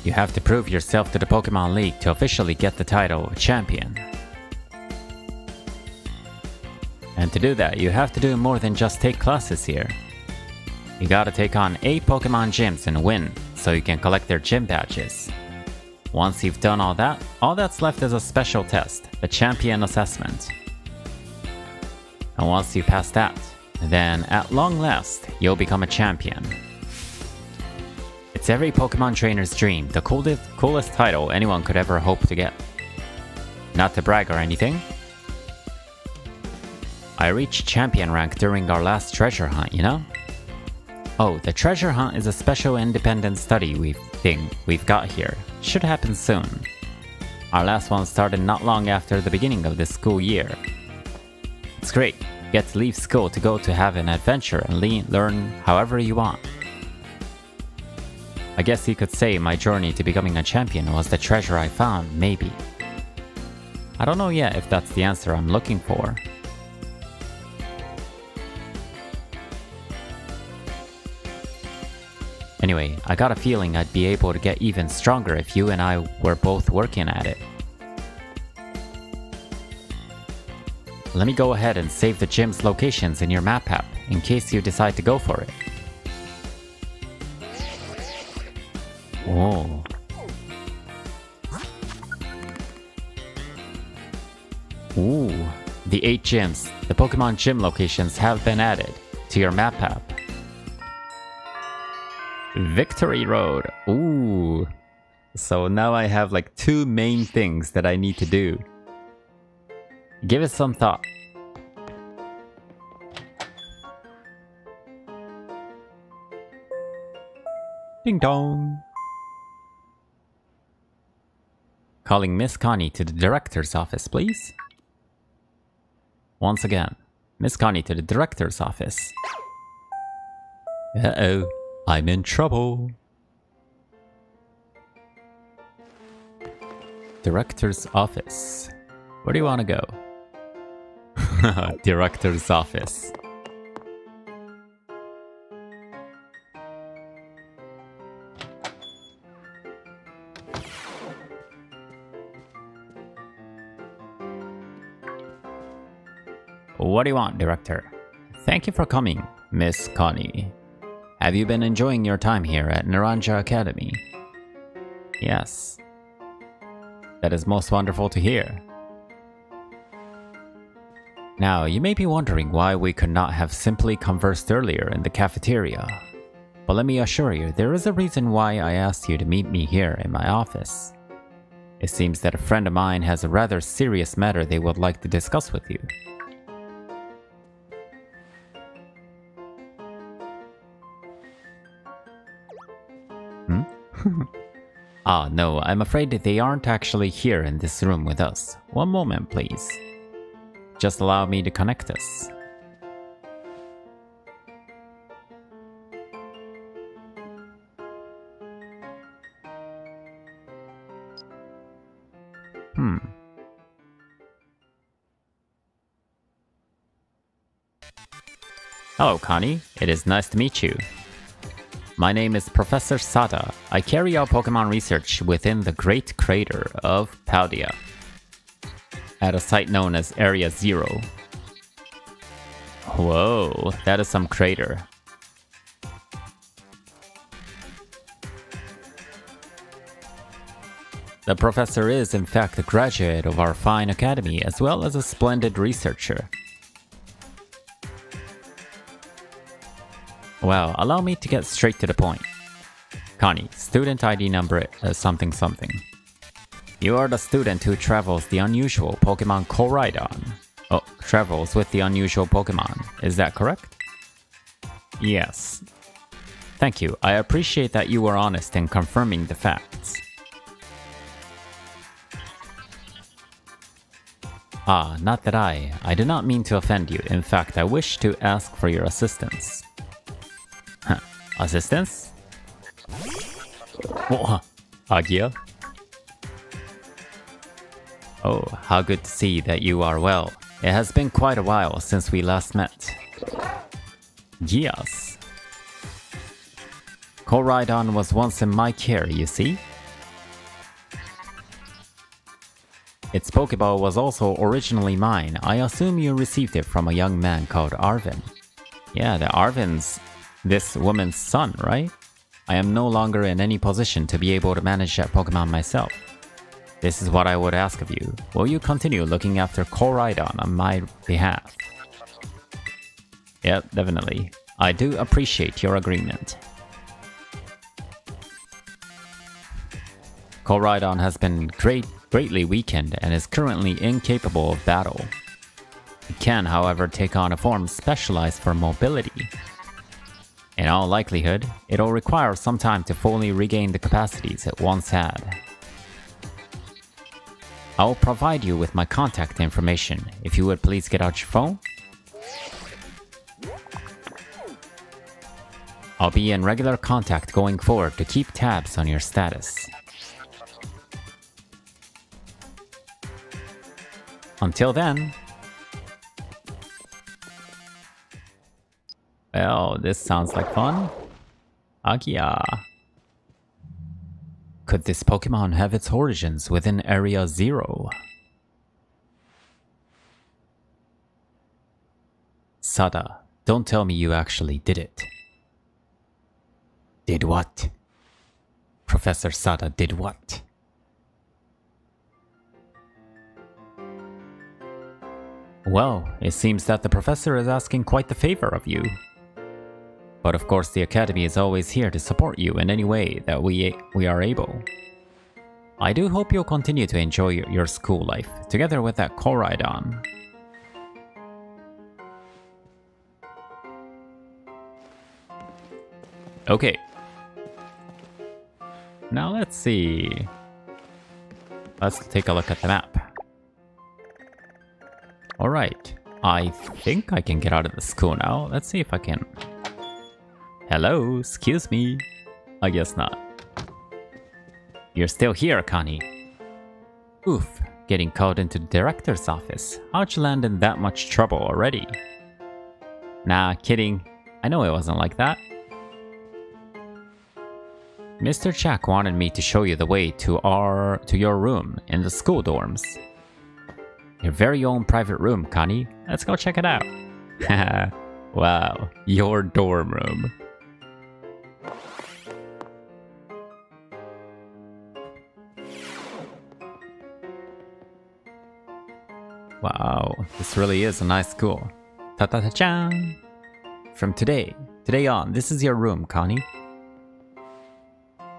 You have to prove yourself to the Pokemon League to officially get the title of champion. And to do that, you have to do more than just take classes here. You gotta take on 8 Pokemon gyms and win, so you can collect their gym badges. Once you've done all that's left is a special test, the champion assessment. And once you pass that, then at long last, you'll become a champion. It's every Pokemon trainer's dream, the coolest title anyone could ever hope to get. Not to brag or anything. I reached champion rank during our last treasure hunt, you know? Oh, the treasure hunt is a special independent study we've got here. Should happen soon. Our last one started not long after the beginning of this school year. It's great. Get to leave school to go to have an adventure and learn however you want. I guess you could say my journey to becoming a champion was the treasure I found, maybe. I don't know yet if that's the answer I'm looking for. Anyway, I got a feeling I'd be able to get even stronger if you and I were both working at it. Let me go ahead and save the gym's locations in your map app, in case you decide to go for it. Whoa. Ooh, the 8 gyms, the Pokemon gym locations have been added to your map app. Victory Road. Ooh. So now I have like 2 main things that I need to do. Give it some thought. Ding dong. Calling Miss Connie to the director's office, please. Once again, Miss Connie to the director's office. Uh-oh, I'm in trouble. Director's office. Where do you want to go? Director's office. What do you want, Director? Thank you for coming, Miss Connie. Have you been enjoying your time here at Naranja Academy? Yes. That is most wonderful to hear. Now, you may be wondering why we could not have simply conversed earlier in the cafeteria. But let me assure you, there is a reason why I asked you to meet me here in my office. It seems that a friend of mine has a rather serious matter they would like to discuss with you. Ah, no, I'm afraid that they aren't actually here in this room with us. One moment, please. Just allow me to connect us. Hello, Connie. It is nice to meet you. My name is Professor Sada. I carry out Pokemon research within the Great Crater of Paldea, at a site known as Area 0. Whoa, that is some crater. The professor is in fact a graduate of our fine academy as well as a splendid researcher. Well, allow me to get straight to the point. Connie, student ID number something something. You are the student who travels the unusual Pokemon Koraidon. Oh, travels with the unusual Pokemon. Is that correct? Yes. Thank you. I appreciate that you were honest in confirming the facts. Ah, not that I do not mean to offend you. In fact, I wish to ask for your assistance. Huh. Assistance? Oh, Agia? Oh, how good to see that you are well. It has been quite a while since we last met. Yes. Koraidon was once in my care, you see? Its Pokeball was also originally mine. I assume you received it from a young man called Arvin. Yeah, the Arvin's this woman's son, right? I am no longer in any position to be able to manage that Pokemon myself. This is what I would ask of you. Will you continue looking after Koraidon on my behalf? Yep, definitely. I do appreciate your agreement. Koraidon has been greatly weakened and is currently incapable of battle. It can, however, take on a form specialized for mobility. In all likelihood, it'll require some time to fully regain the capacities it once had. I will provide you with my contact information. If you would please get out your phone. I'll be in regular contact going forward to keep tabs on your status. Until then... Well, this sounds like fun. Agia. Could this Pokemon have its origins within Area 0? Sada, don't tell me you actually did it. Did what? Professor Sada did what? Well, it seems that the professor is asking quite the favor of you. But of course the Academy is always here to support you in any way that we are able. I do hope you'll continue to enjoy your school life, together with that Koraidon. Okay. Now let's see. Let's take a look at the map. Alright. I think I can get out of the school now. Let's see if I can... Hello, excuse me. I guess not. You're still here, Connie. Oof, getting called into the director's office. How'd you land in that much trouble already? Nah, kidding. I know it wasn't like that. Mr. Chak wanted me to show you the way to your room in the school dorms. Your very own private room, Connie. Let's go check it out. Haha, wow, your dorm room. Wow, this really is a nice school. Ta-ta-ta-chan! From today on, this is your room, Connie.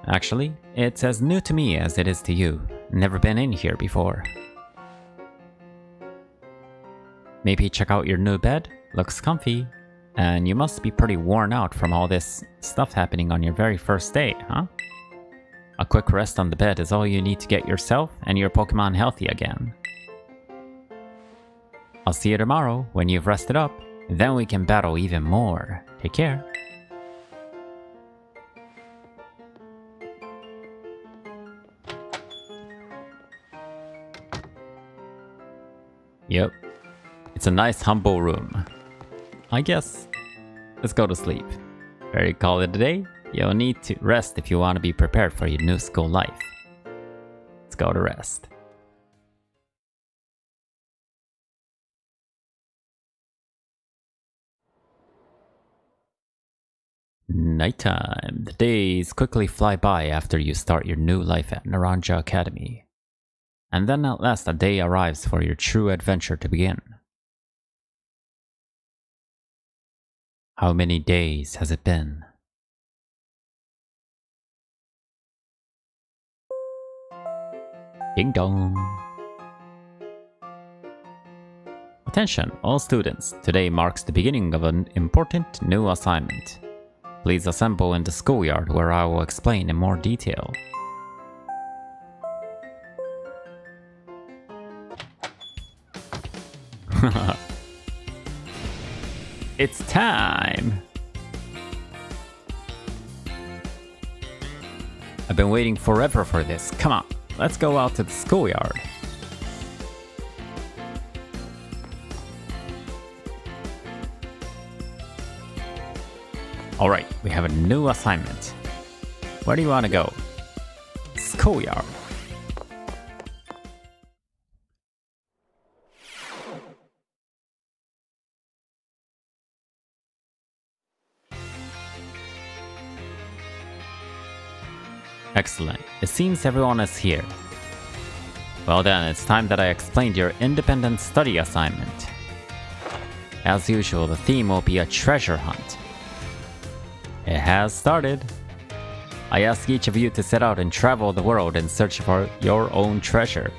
Actually, it's as new to me as it is to you. Never been in here before. Maybe check out your new bed? Looks comfy. And you must be pretty worn out from all this stuff happening on your very first day, huh? A quick rest on the bed is all you need to get yourself and your Pokemon healthy again. I'll see you tomorrow when you've rested up. Then we can battle even more. Take care. Yep. It's a nice humble room. I guess. Let's go to sleep. Ready to call it a day? You'll need to rest if you want to be prepared for your new school life. Let's go to rest. Nighttime. The days quickly fly by after you start your new life at Naranja Academy. And then at last a day arrives for your true adventure to begin. How many days has it been? Ding dong. Attention, all students. Today marks the beginning of an important new assignment. Please assemble in the schoolyard where I will explain in more detail. It's time! I've been waiting forever for this. Come on, let's go out to the schoolyard. Alright, we have a new assignment. Where do you want to go? Schoolyard. Excellent. It seems everyone is here. Well then, it's time that I explained your independent study assignment. As usual, the theme will be a treasure hunt. It has started. I ask each of you to set out and travel the world in search for your own treasure.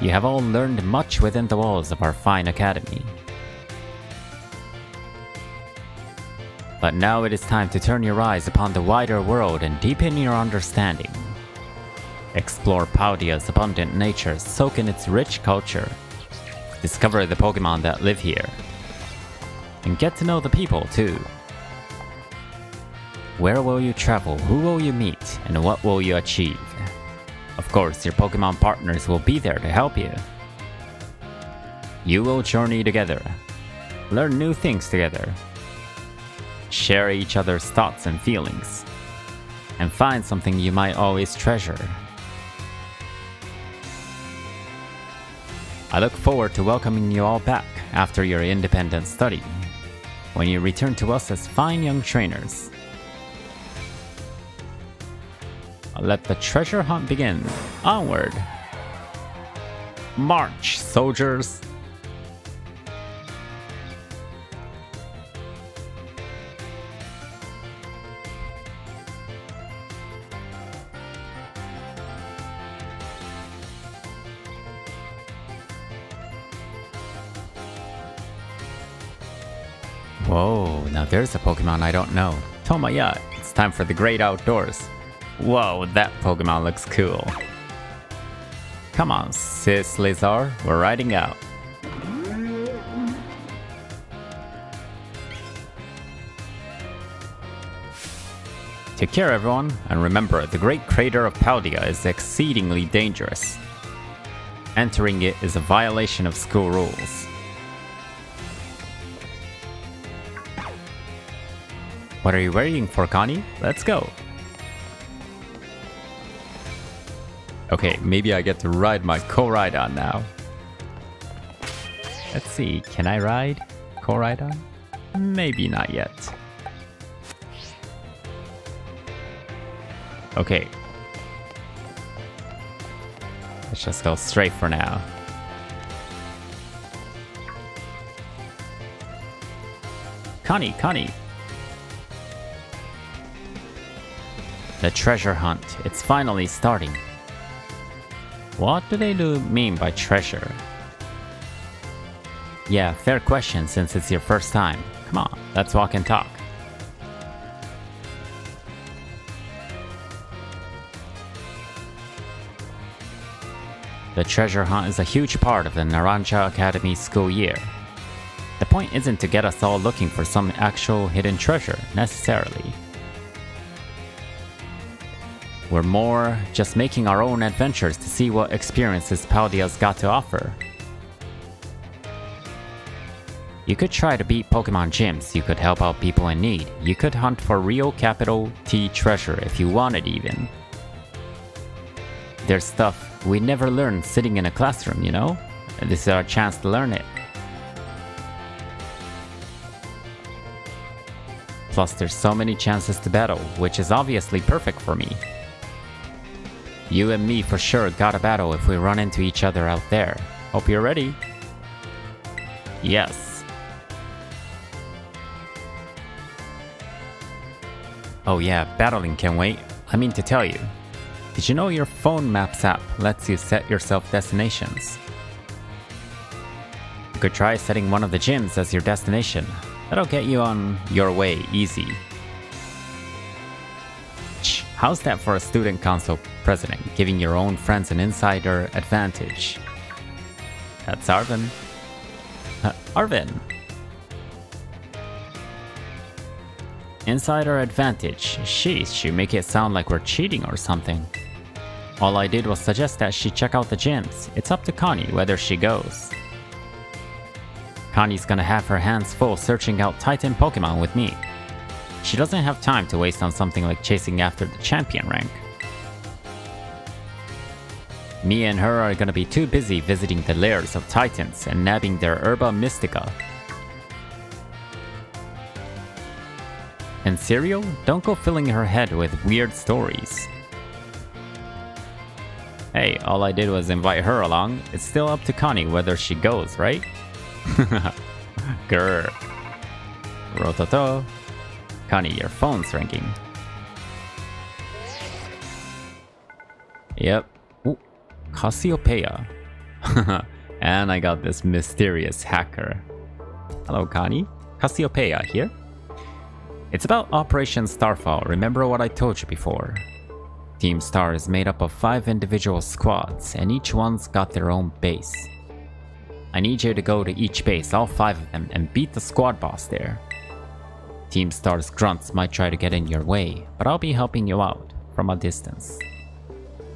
You have all learned much within the walls of our fine academy. But now it is time to turn your eyes upon the wider world and deepen your understanding. Explore Paldea's abundant nature, soak in its rich culture. Discover the Pokemon that live here. And get to know the people too. Where will you travel, who will you meet, and what will you achieve? Of course, your Pokemon partners will be there to help you. You will journey together, learn new things together, share each other's thoughts and feelings, and find something you might always treasure. I look forward to welcoming you all back after your independent study, when you return to us as fine young trainers. Let the treasure hunt begin. Onward! March, soldiers! Whoa, now there's a Pokemon I don't know. Tomaya, it's time for the great outdoors. Whoa, that Pokemon looks cool. Come on, sis Lizar, we're riding out. Take care everyone, and remember, the Great Crater of Paldea is exceedingly dangerous. Entering it is a violation of school rules. What are you waiting for, Connie? Let's go! Okay, maybe I get to ride my Koraidon now. Let's see, can I ride Koraidon? Maybe not yet. Okay. Let's just go straight for now. Connie! The treasure hunt, it's finally starting. What do they mean by treasure? Yeah, fair question since it's your first time. Come on, let's walk and talk. The treasure hunt is a huge part of the Naranja Academy school year. The point isn't to get us all looking for some actual hidden treasure, necessarily. We're more just making our own adventures to see what experiences Paldea's got to offer. You could try to beat Pokemon gyms, you could help out people in need, you could hunt for real capital T treasure if you wanted even. There's stuff we never learned sitting in a classroom, you know? And this is our chance to learn it. Plus there's so many chances to battle, which is obviously perfect for me. You and me for sure gotta battle if we run into each other out there. Hope you're ready. Yes. Oh yeah, battling can wait. I mean to tell you. Did you know your phone maps app lets you set yourself destinations? You could try setting one of the gyms as your destination. That'll get you on your way easy. How's that for a student council president, giving your own friends an insider advantage? That's Arvin. Arvin! Insider advantage. Sheesh, you make it sound like we're cheating or something. All I did was suggest that she check out the gyms. It's up to Connie whether she goes. Connie's gonna have her hands full searching out Titan Pokemon with me. She doesn't have time to waste on something like chasing after the champion rank. Me and her are gonna be too busy visiting the lairs of Titans and nabbing their Herba Mystica. And Cereal, don't go filling her head with weird stories. Hey, all I did was invite her along. It's still up to Connie whether she goes, right? Grr. Rototo. Connie, your phone's ringing. Yep. Ooh, Cassiopeia. And I got this mysterious hacker. Hello, Connie. Cassiopeia here. It's about Operation Starfall. Remember what I told you before? Team Star is made up of 5 individual squads, and each one's got their own base. I need you to go to each base, all 5 of them, and beat the squad boss there. Team Star's grunts might try to get in your way, but I'll be helping you out from a distance.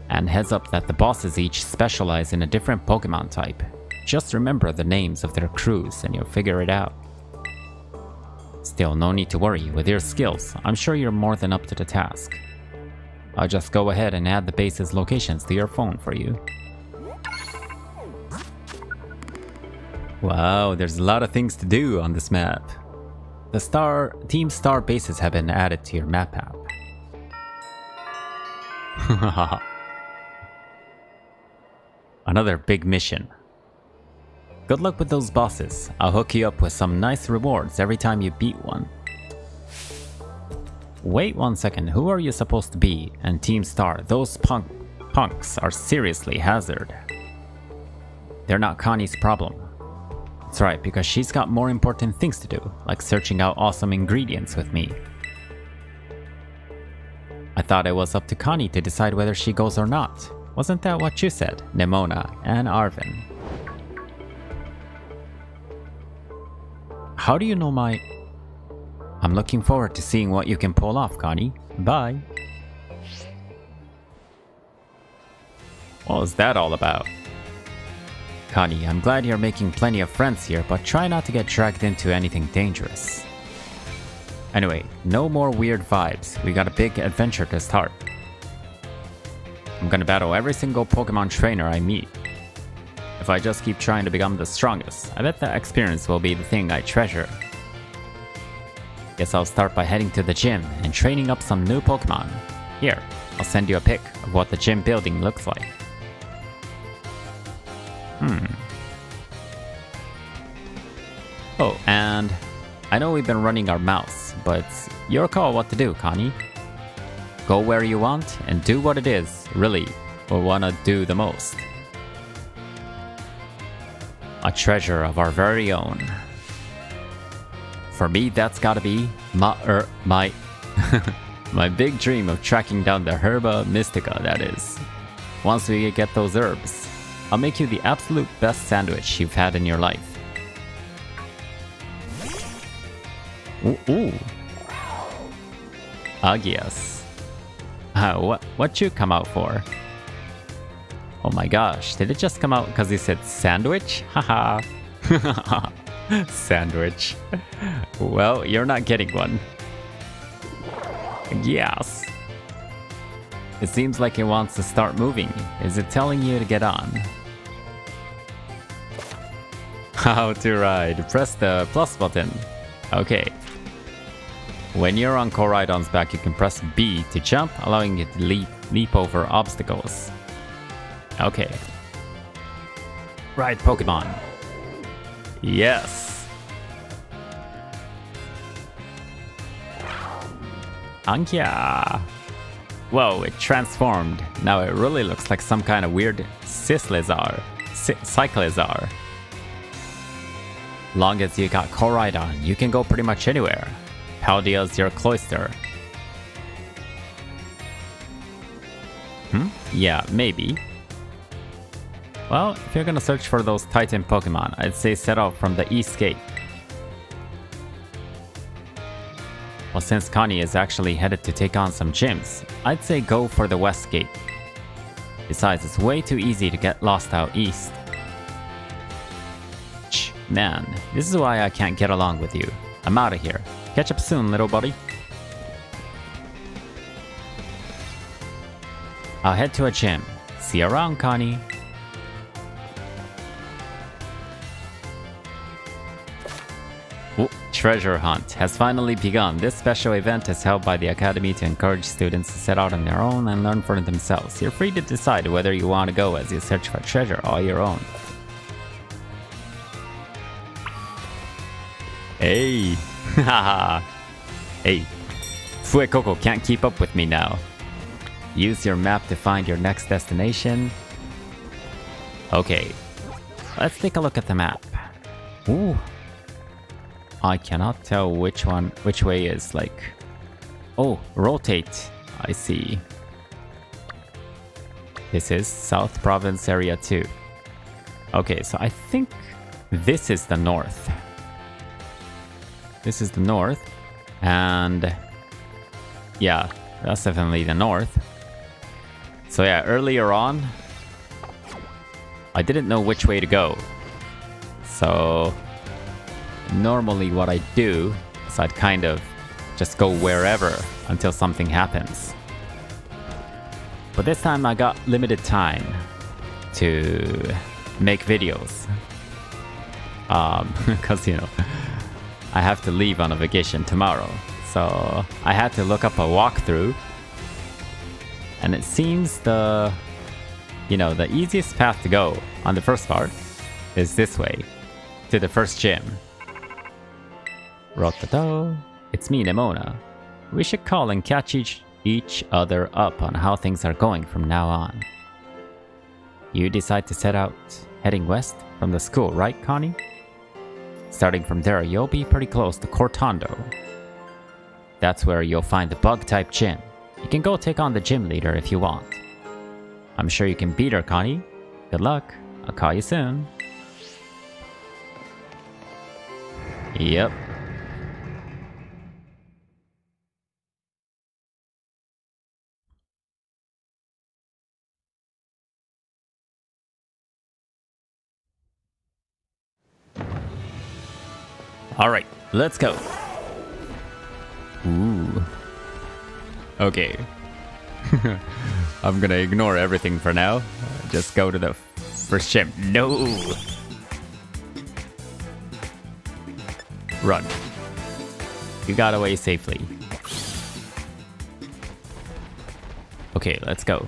And heads up that the bosses each specialize in a different Pokemon type. Just remember the names of their crews and you'll figure it out. Still, no need to worry. With your skills, I'm sure you're more than up to the task. I'll just go ahead and add the base's locations to your phone for you. Wow, there's a lot of things to do on this map. The Team Star bases have been added to your map app. Another big mission. Good luck with those bosses. I'll hook you up with some nice rewards every time you beat one. Wait 1 second, who are you supposed to be? And Team Star, those punks are seriously hazard. They're not Connie's problem. That's right, because she's got more important things to do, like searching out awesome ingredients with me. I thought it was up to Connie to decide whether she goes or not. Wasn't that what you said, Nemona and Arvin? How do you know my... I'm looking forward to seeing what you can pull off, Connie. Bye. What was that all about? Connie, I'm glad you're making plenty of friends here, but try not to get dragged into anything dangerous. Anyway, no more weird vibes. We got a big adventure to start. I'm gonna battle every single Pokemon trainer I meet. If I just keep trying to become the strongest, I bet that experience will be the thing I treasure. Guess I'll start by heading to the gym and training up some new Pokemon. Here, I'll send you a pic of what the gym building looks like. Oh, and I know we've been running our mouths, but your call what to do, Connie. Go where you want and do what it is, really, we want to do the most. A treasure of our very own. For me, that's gotta be my my big dream of tracking down the Herba Mystica, that is. Once we get those herbs, I'll make you the absolute best sandwich you've had in your life. Ooh. Yes. What you come out for? Oh my gosh, did it just come out because he said sandwich? Haha. Sandwich. Well, you're not getting one. Yes. It seems like it wants to start moving. Is it telling you to get on? How to ride. Press the plus button. Okay. When you're on Koraidon's back, you can press B to jump, allowing it to leap over obstacles. Okay. Ride Pokemon. Yes. Ankia. Whoa, it transformed. Now it really looks like some kind of weird Cyclizar. Long as you got Koraidon, you can go pretty much anywhere. Paldea's your cloister. Yeah, maybe. Well, if you're gonna search for those Titan Pokemon, I'd say set out from the East Gate. Well, since Connie is actually headed to take on some gyms, I'd say go for the West Gate. Besides, it's way too easy to get lost out east. Man, this is why I can't get along with you. I'm out of here. Catch up soon, little buddy. I'll head to a gym. See you around, Connie. Ooh, treasure hunt has finally begun. This special event is held by the Academy to encourage students to set out on their own and learn for themselves. You're free to decide whether you want to go as you search for treasure all your own. Hey! Haha! Hey! Fuecoco can't keep up with me now. Use your map to find your next destination. Okay. Let's take a look at the map. Ooh. I cannot tell which way is like... Oh, rotate. I see. This is South Province Area 2. Okay, so I think this is the north. This is the north. And yeah, that's definitely the north. So yeah, earlier on, I didn't know which way to go. So normally what I do is I'd kind of just go wherever until something happens. But this time I got limited time to make videos. Because, you know, I have to leave on a vacation tomorrow. So I had to look up a walkthrough. And it seems the easiest path to go on the first part is this way, to the first gym. Rototo, it's me, Nemona. We should call and catch each other up on how things are going from now on. You decide to set out heading west from the school, right, Connie? Starting from there, you'll be pretty close to Cortondo. That's where you'll find the bug-type gym. You can go take on the gym leader if you want. I'm sure you can beat her, Connie. Good luck. I'll call you soon. Yep. Alright, let's go. Ooh. Okay. I'm gonna ignore everything for now. Just go to the first gym. No! Run. You got away safely. Okay, let's go.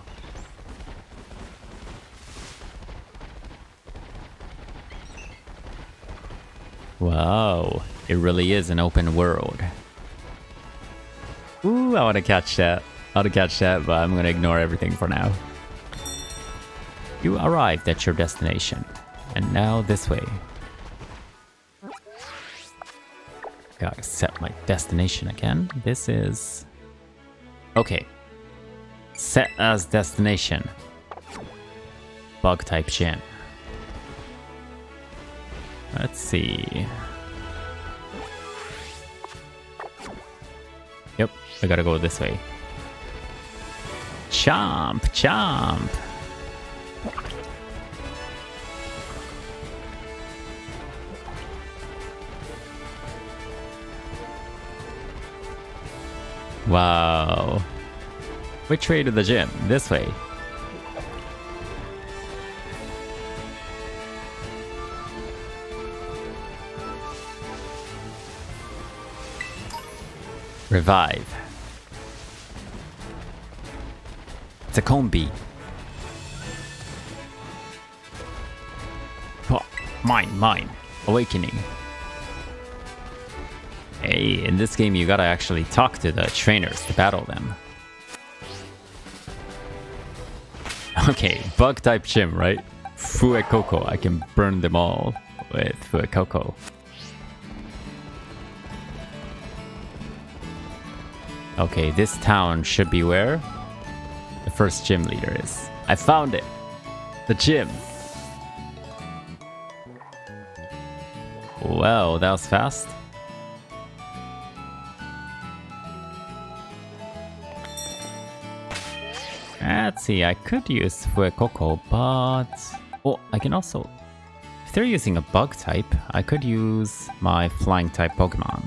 Wow, it really is an open world. Ooh, I want to catch that. but I'm gonna ignore everything for now. You arrived at your destination, and now this way. Gotta set my destination again. This is... Okay. Set as destination. Bug type gym. Let's see. Yep, I gotta go this way. Chomp, chomp. Wow. Which way to the gym? This way. Revive. It's a combi. Oh, mine. Awakening. Hey, in this game you gotta actually talk to the trainers to battle them. Okay, bug type gym, right? Fuecoco, I can burn them all with Fuecoco. Okay, this town should be where the first gym leader is. I found it! The gym! Wow, that was fast. Let's see, I could use Fuecoco, but... Oh, I can also... If they're using a bug type, I could use my flying type Pokemon.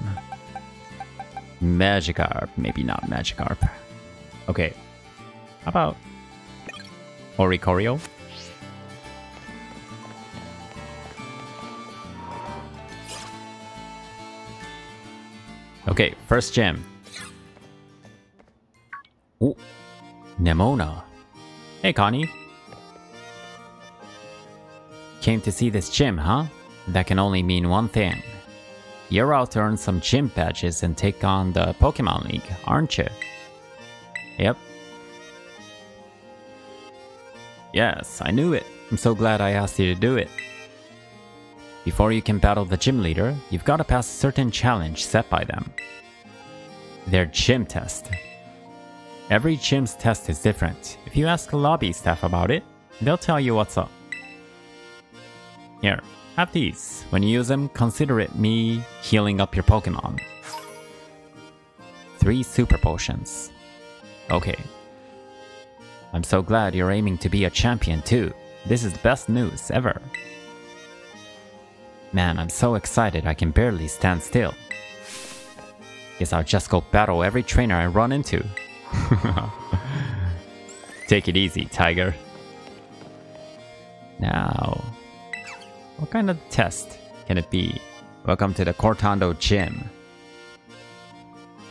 Magikarp, maybe not Magikarp. Okay, how about Oricorio? Okay, first gym. Oh, Nemona. Hey, Connie. Came to see this gym, huh? That can only mean one thing. You're out to earn some gym badges and take on the Pokemon League, aren't you? Yep. Yes, I knew it. I'm so glad I asked you to do it. Before you can battle the gym leader, you've got to pass a certain challenge set by them. Their gym test. Every gym's test is different. If you ask the lobby staff about it, they'll tell you what's up. Here, have these. When you use them, consider it me healing up your Pokemon. 3 super potions. Okay. I'm so glad you're aiming to be a champion too. This is the best news ever. Man, I'm so excited I can barely stand still. Guess I'll just go battle every trainer I run into. Take it easy, Tiger. Now, what kind of test can it be? Welcome to the Cortando Gym.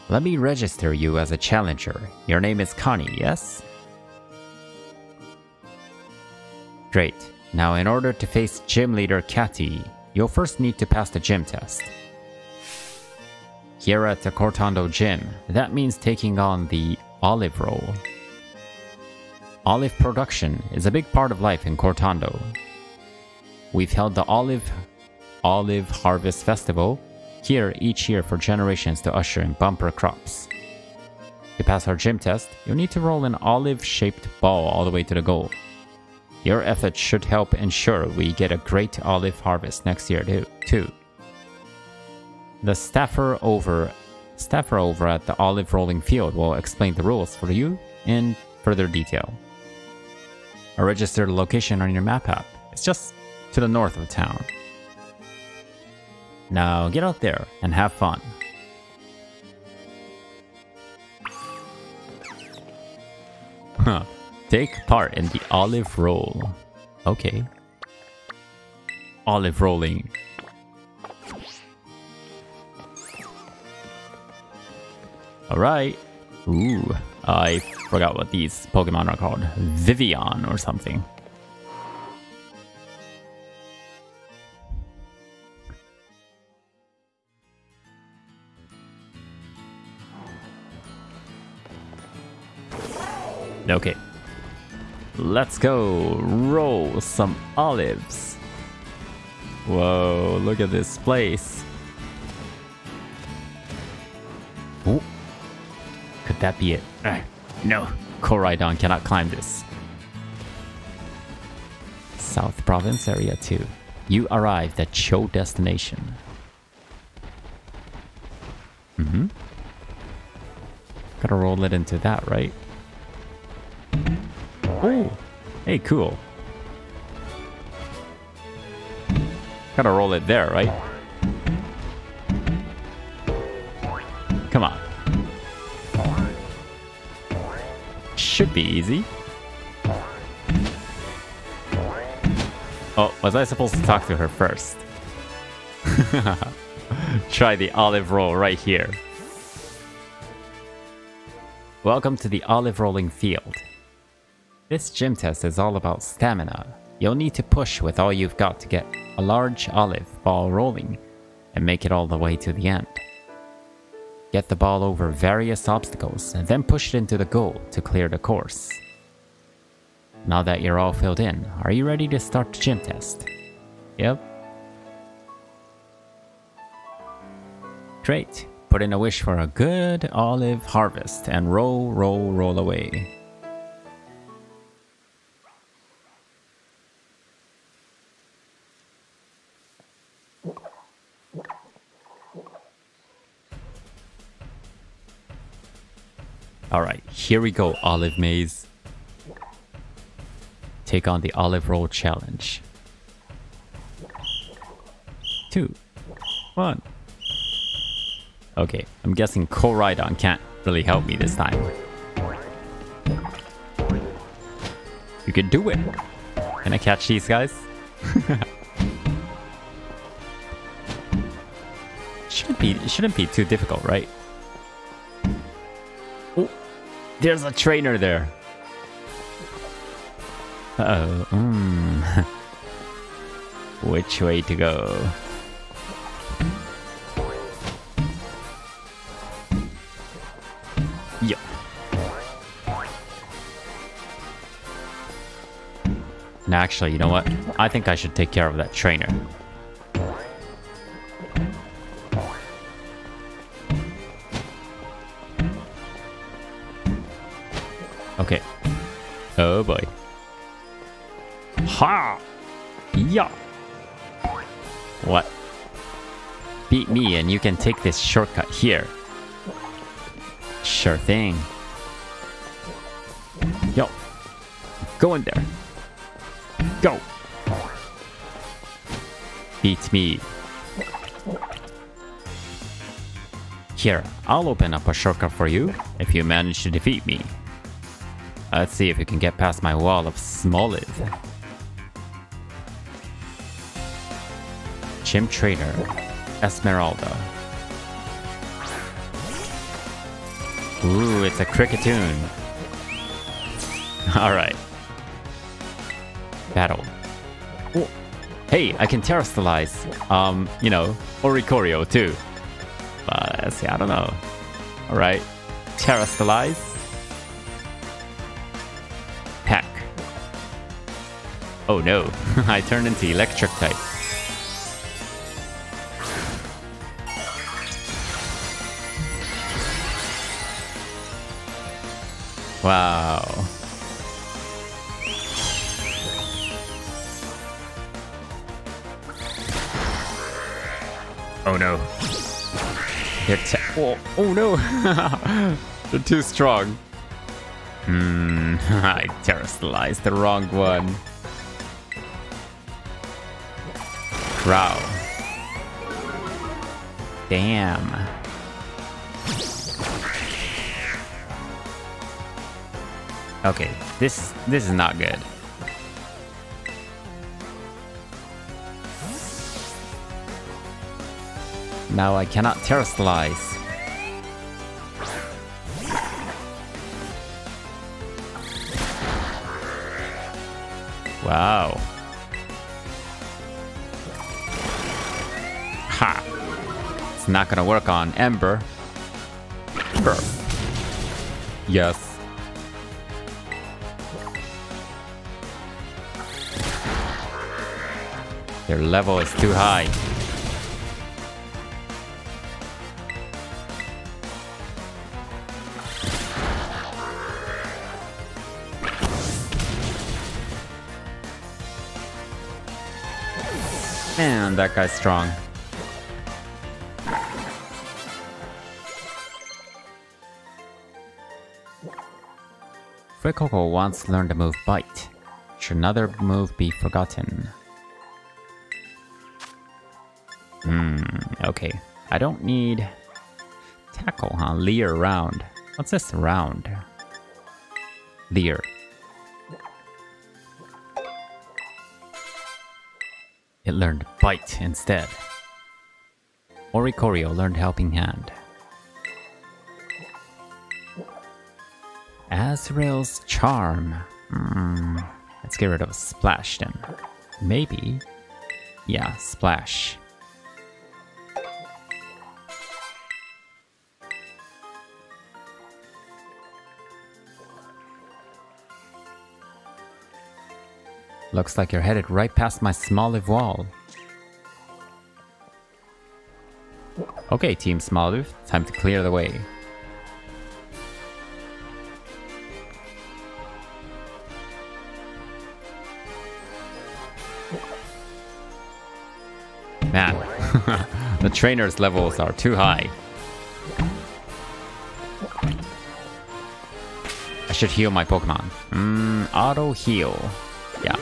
Let me register you as a challenger. Your name is Connie, yes? Great. Now in order to face gym leader Catty, you'll first need to pass the gym test. Here at the Cortando Gym, that means taking on the olive role. Olive production is a big part of life in Cortando. We've held the Olive Harvest Festival here each year for generations to usher in bumper crops. To pass our gym test, you'll need to roll an olive-shaped ball all the way to the goal. Your efforts should help ensure we get a great olive harvest next year too. The staffer over at the olive rolling field will explain the rules for you in further detail. A registered location on your map app. It's just to the north of town. Now get out there and have fun. Huh. Take part in the olive roll. Okay. Olive rolling. Alright. Ooh. I forgot what these Pokemon are called. Vivian or something. Okay. Let's go roll some olives. Whoa, look at this place. Ooh. Could that be it? No, Koraidon cannot climb this. South Province Area 2. You arrived at Cho destination. Gotta roll it into that, right? Oh, hey, cool. Gotta roll it there, right? Come on. Should be easy. Oh, was I supposed to talk to her first? Try the olive roll right here. Welcome to the olive rolling field. This gym test is all about stamina. You'll need to push with all you've got to get a large olive ball rolling and make it all the way to the end. Get the ball over various obstacles and then push it into the goal to clear the course. Now that you're all filled in, are you ready to start the gym test? Yep. Great. Put in a wish for a good olive harvest and roll, roll, roll away. Alright, here we go, Olive Maze. Take on the Olive Roll Challenge. 2, 1. Okay, I'm guessing Koraidon can't really help me this time. You can do it! Can I catch these guys? It shouldn't be too difficult, right? Oh, there's a trainer there. Uh-oh. Which way to go? Yeah. Now, actually, you know what? I think I should take care of that trainer. Okay. Oh boy. Ha! Yeah! What? Beat me and you can take this shortcut here. Sure thing. Yo. Go in there. Go. Beat me. Here, I'll open up a shortcut for you if you manage to defeat me. Let's see if you can get past my wall of Smoliv. Chimp Trader, Esmeralda. Ooh, it's a cricketoon. Alright. Battle. Oh. Hey, I can terrestrialize, you know, Oricorio too. But let's see, I don't know. Alright. Terrestrialize. Pack. Oh no, I turned into electric type. Wow. Oh no. They're oh no. They're too strong. I terrestrialized the wrong one. Wow. Damn. Okay, this is not good. Now I cannot terrestrialize. Wow. Ha! It's not gonna work on Ember. Ember. Yes. Their level is too high. Man, that guy's strong. Fuecoco once learned the move Bite. Should another move be forgotten? Okay. I don't need tackle, huh? Leer round. What's this round? Leer. It learned Bite instead. Oricorio learned Helping Hand. Azrael's Charm. Let's get rid of Splash then. Maybe. Yeah, Splash. Looks like you're headed right past my Smoliv wall. Okay, Team Smoliv, time to clear the way. Man, the trainer's levels are too high. I should heal my Pokemon. Auto heal. Yeah.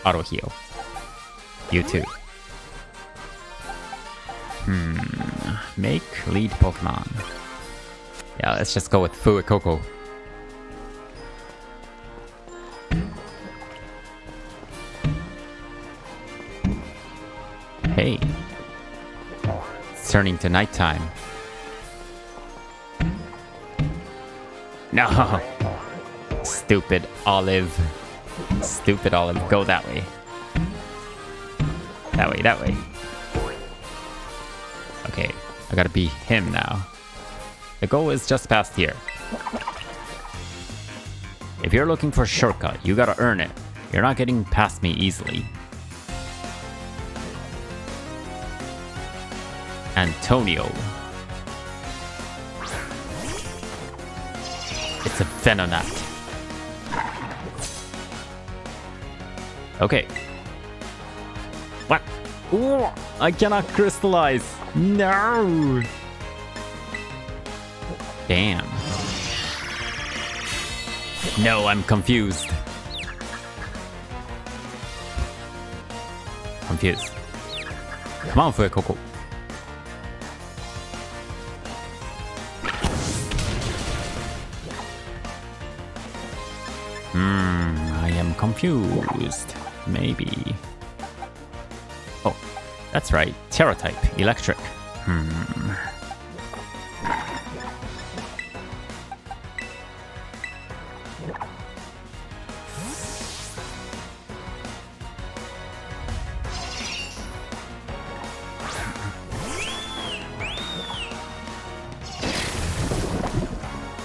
Auto heal. You too. Make lead Pokemon. Yeah, let's just go with Fuecoco. Hey. It's turning to nighttime. No! Stupid Olive. Stupid Olive, go that way. That way, that way. Okay, I gotta be him now. The goal is just past here. If you're looking for a shortcut, you gotta earn it. You're not getting past me easily. Antonio. It's a Venonat. Okay. What? Ooh, I cannot crystallize. No. Damn. No, I'm confused. Confused. Come on, Fuecoco. I am confused. Maybe. Oh, that's right. Terra type, electric.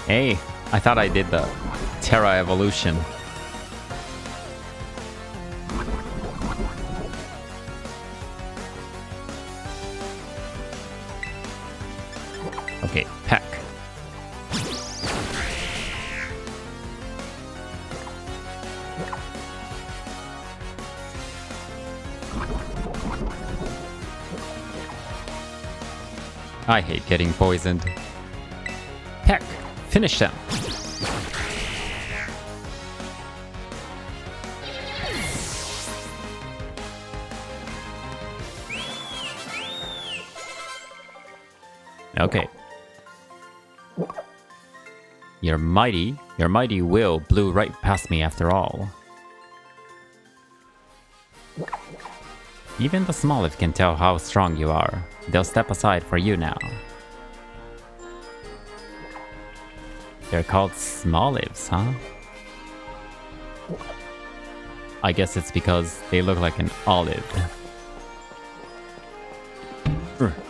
Hey, I thought I did the Terra evolution. Okay, peck. I hate getting poisoned. Peck, finish them. Okay. Your mighty will blew right past me after all. Even the smallest can tell how strong you are. They'll step aside for you now. They're called smalllives, huh? I guess it's because they look like an olive.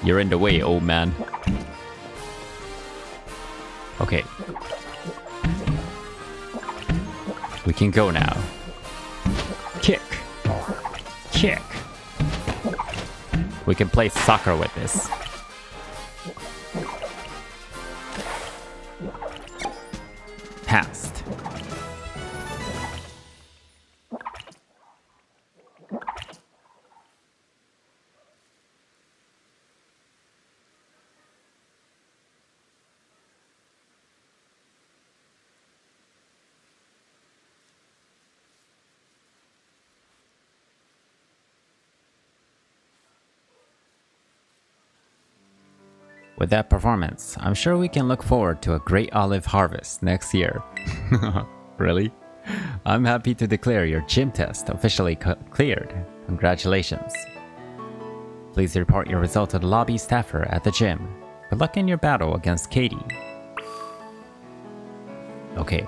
You're in the way, old man. Okay. We can go now. Kick. Kick. We can play soccer with this. Passed. With that performance, I'm sure we can look forward to a great olive harvest next year. Really? I'm happy to declare your gym test officially cleared. Congratulations. Please report your result to the lobby staffer at the gym. Good luck in your battle against Katie. Okay.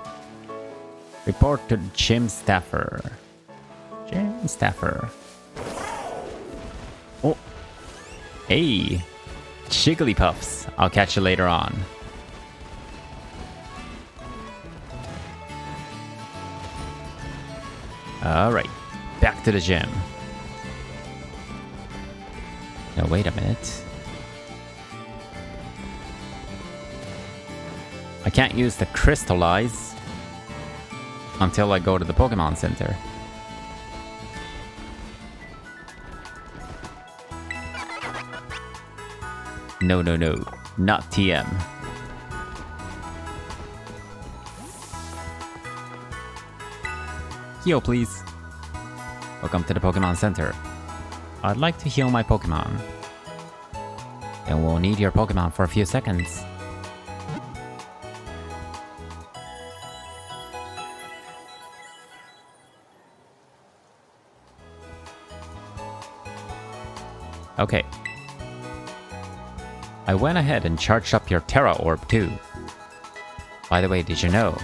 Report to the gym staffer. Gym staffer. Oh. Hey. Jigglypuffs. I'll catch you later on. Alright, back to the gym. Now wait a minute. I can't use the crystallize until I go to the Pokemon Center. No, no, no. Not TM. Heal, please. Welcome to the Pokemon Center. I'd like to heal my Pokemon. And we'll need your Pokemon for a few seconds. Okay. I went ahead and charged up your Terra Orb too. By the way, did you know?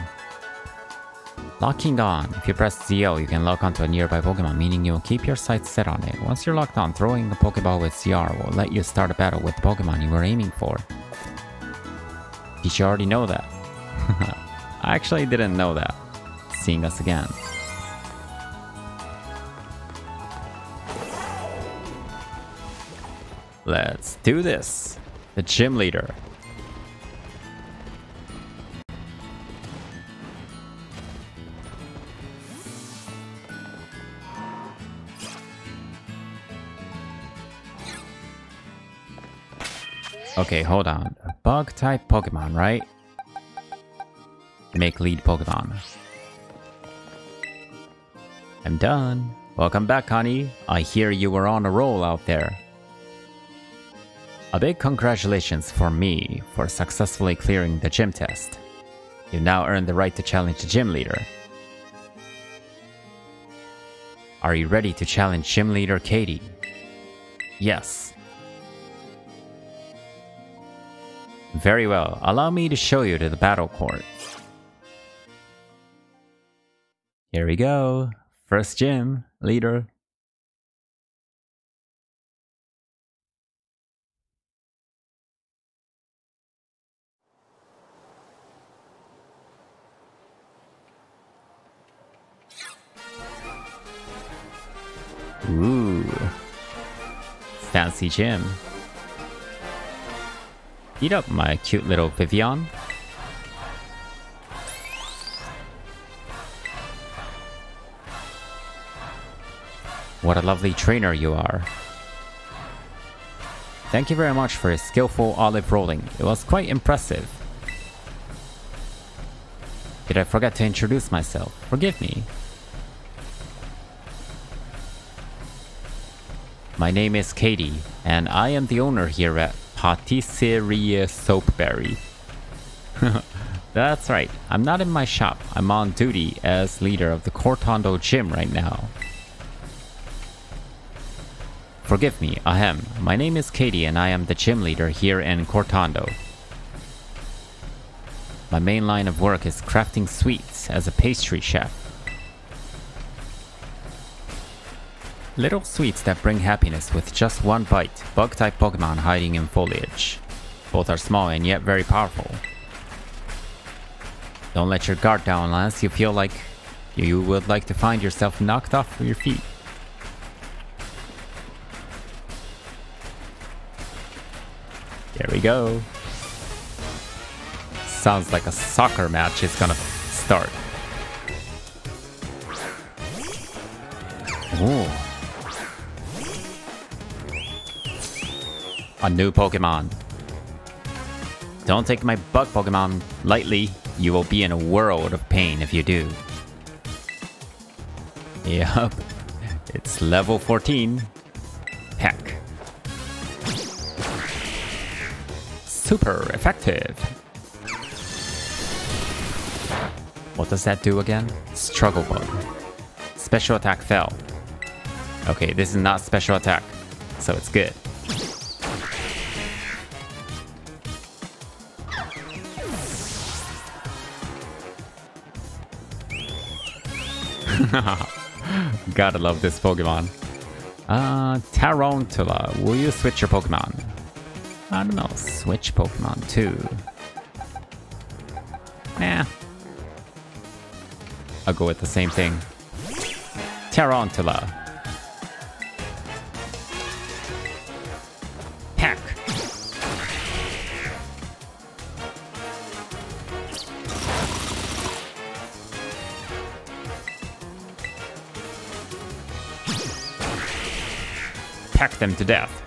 Locking on. If you press ZL, you can lock onto a nearby Pokemon, meaning you'll keep your sights set on it. Once you're locked on, throwing the Pokeball with CR will let you start a battle with the Pokemon you were aiming for. Did you already know that? I actually didn't know that. Seeing us again. Let's do this. The gym leader. Okay, hold on. Bug type Pokemon, right? make lead Pokemon. I'm done. Welcome back, honey. I hear you were on a roll out there. A big congratulations for me for successfully clearing the gym test. You've now earned the right to challenge the gym leader. Are you ready to challenge gym leader Katie? Yes. Very well. Allow me to show you to the battle court. Here we go. First gym leader. Ooh. Fancy gym. Eat up, my cute little Vivian. What a lovely trainer you are. Thank you very much for your skillful olive rolling. It was quite impressive. Did I forget to introduce myself? Forgive me. My name is Katie, and I am the owner here at Patisserie Soapberry. That's right, I'm not in my shop. I'm on duty as leader of the Cortondo Gym right now. Forgive me, ahem. My name is Katie and I am the gym leader here in Cortondo. My main line of work is crafting sweets as a pastry chef. Little sweets that bring happiness with just one bite, bug-type Pokemon hiding in foliage. Both are small and yet very powerful. Don't let your guard down unless you feel like you would like to find yourself knocked off your feet. There we go. Sounds like a soccer match is gonna start. Ooh. A new Pokemon. Don't take my bug Pokemon lightly. You will be in a world of pain if you do. Yup. It's level 14. Heck. Super effective. What does that do again? Struggle Bug. Special attack fell. Okay, this is not special attack, so it's good. Gotta love this Pokemon. Tarantula, will you switch your Pokemon? I don't know, switch Pokemon too. Nah. I'll go with the same thing. Tarantula. Peck. Peck them to death.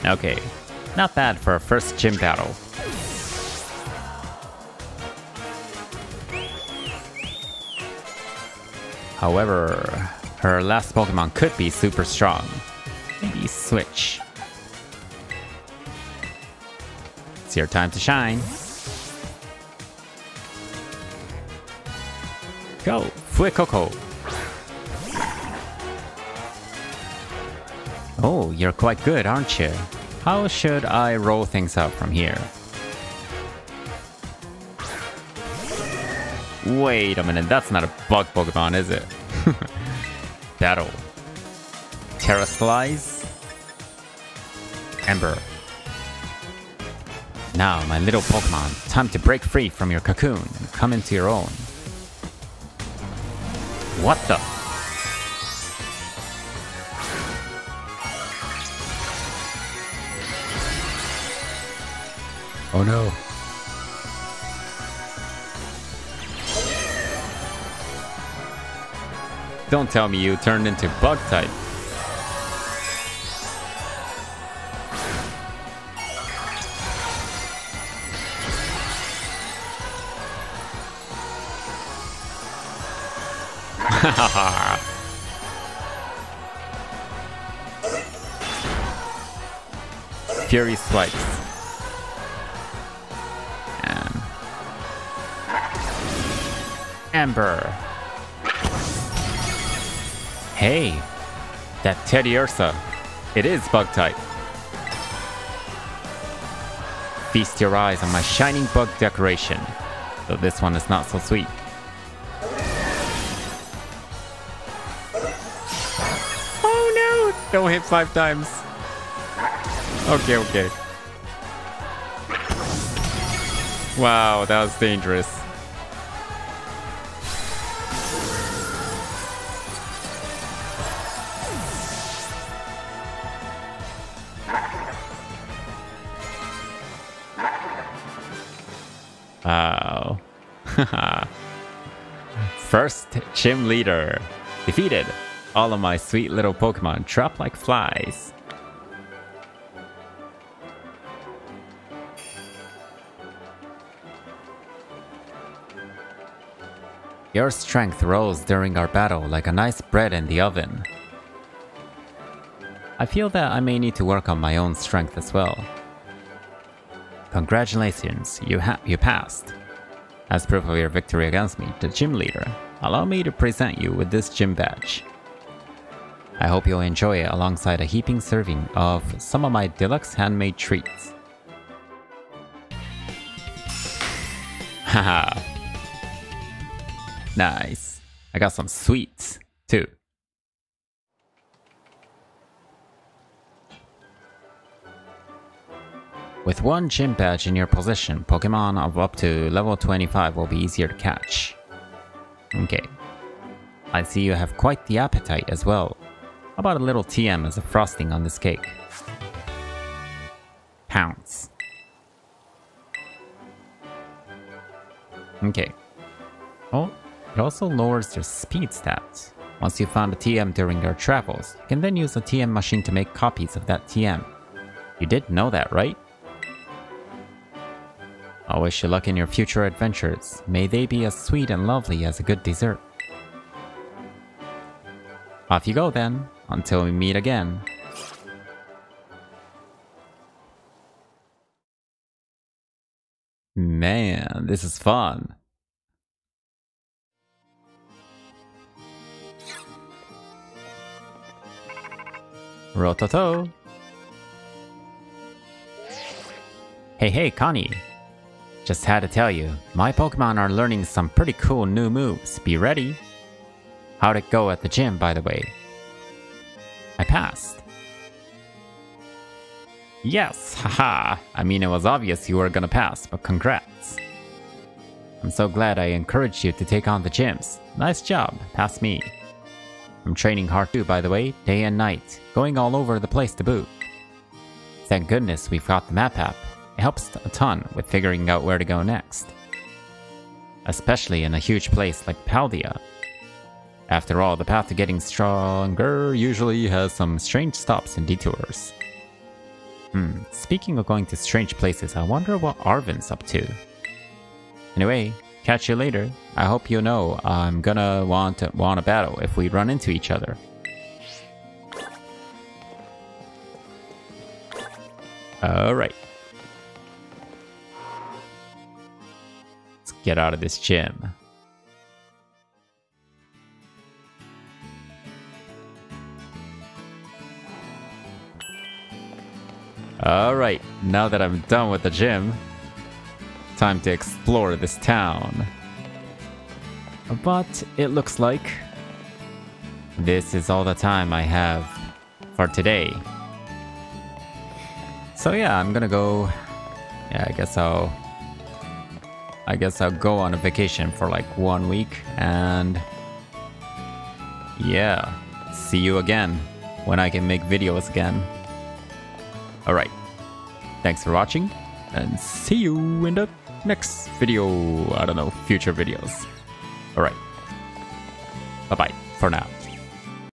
Okay, not bad for a first gym battle. However, her last Pokemon could be super strong. Maybe switch. It's your time to shine. Go, Fuecoco. Oh, you're quite good, aren't you? How should I roll things out from here? Wait a minute, that's not a bug Pokemon, is it? Battle. Terraslize. Ember. Now, my little Pokemon, time to break free from your cocoon and come into your own. What the? Oh no. Don't tell me you turned into bug type. Fury swipes. And Amber. Hey, that Teddiursa. It is bug type. Feast your eyes on my shining bug decoration. Though this one is not so sweet. Oh no! Don't hit 5 times. Okay, okay. Wow, that was dangerous. Wow. First gym leader. Defeated. All of my sweet little Pokemon drop like flies. Your strength rose during our battle like a nice bread in the oven. I feel that I may need to work on my own strength as well. Congratulations, you passed. As proof of your victory against me, the gym leader, allow me to present you with this gym badge. I hope you'll enjoy it alongside a heaping serving of some of my deluxe handmade treats. Haha. Nice. I got some sweets, too. With one gym badge in your possession, Pokemon of up to level 25 will be easier to catch. Okay. I see you have quite the appetite as well. How about a little TM as a frosting on this cake? Pounce. Okay. Oh, it also lowers your speed stats. Once you found a TM during your travels, you can then use a TM machine to make copies of that TM. You did know that, right? I wish you luck in your future adventures. May they be as sweet and lovely as a good dessert. Off you go then, until we meet again. Man, this is fun. Rototo. Hey, Connie. Just had to tell you, my Pokemon are learning some pretty cool new moves. Be ready. How'd it go at the gym, by the way? I passed. Yes, haha. I mean, it was obvious you were gonna pass, but congrats. I'm so glad I encouraged you to take on the gyms. Nice job, pass me. I'm training hard too, by the way, day and night, going all over the place to boot. Thank goodness we've got the map app. It helps a ton with figuring out where to go next. Especially in a huge place like Paldea. After all, the path to getting stronger usually has some strange stops and detours. Speaking of going to strange places, I wonder what Arven's up to. Anyway, catch you later. I hope you know I'm gonna want a battle if we run into each other. Alright. Let's get out of this gym. Alright, now that I'm done with the gym, time to explore this town. But it looks like this is all the time I have for today. So yeah, I'm gonna go. Yeah, I guess I'll go on a vacation for like 1 week, and yeah, see you again when I can make videos again. Alright, thanks for watching, and see you in the next video. I don't know, future videos. Alright, bye bye for now.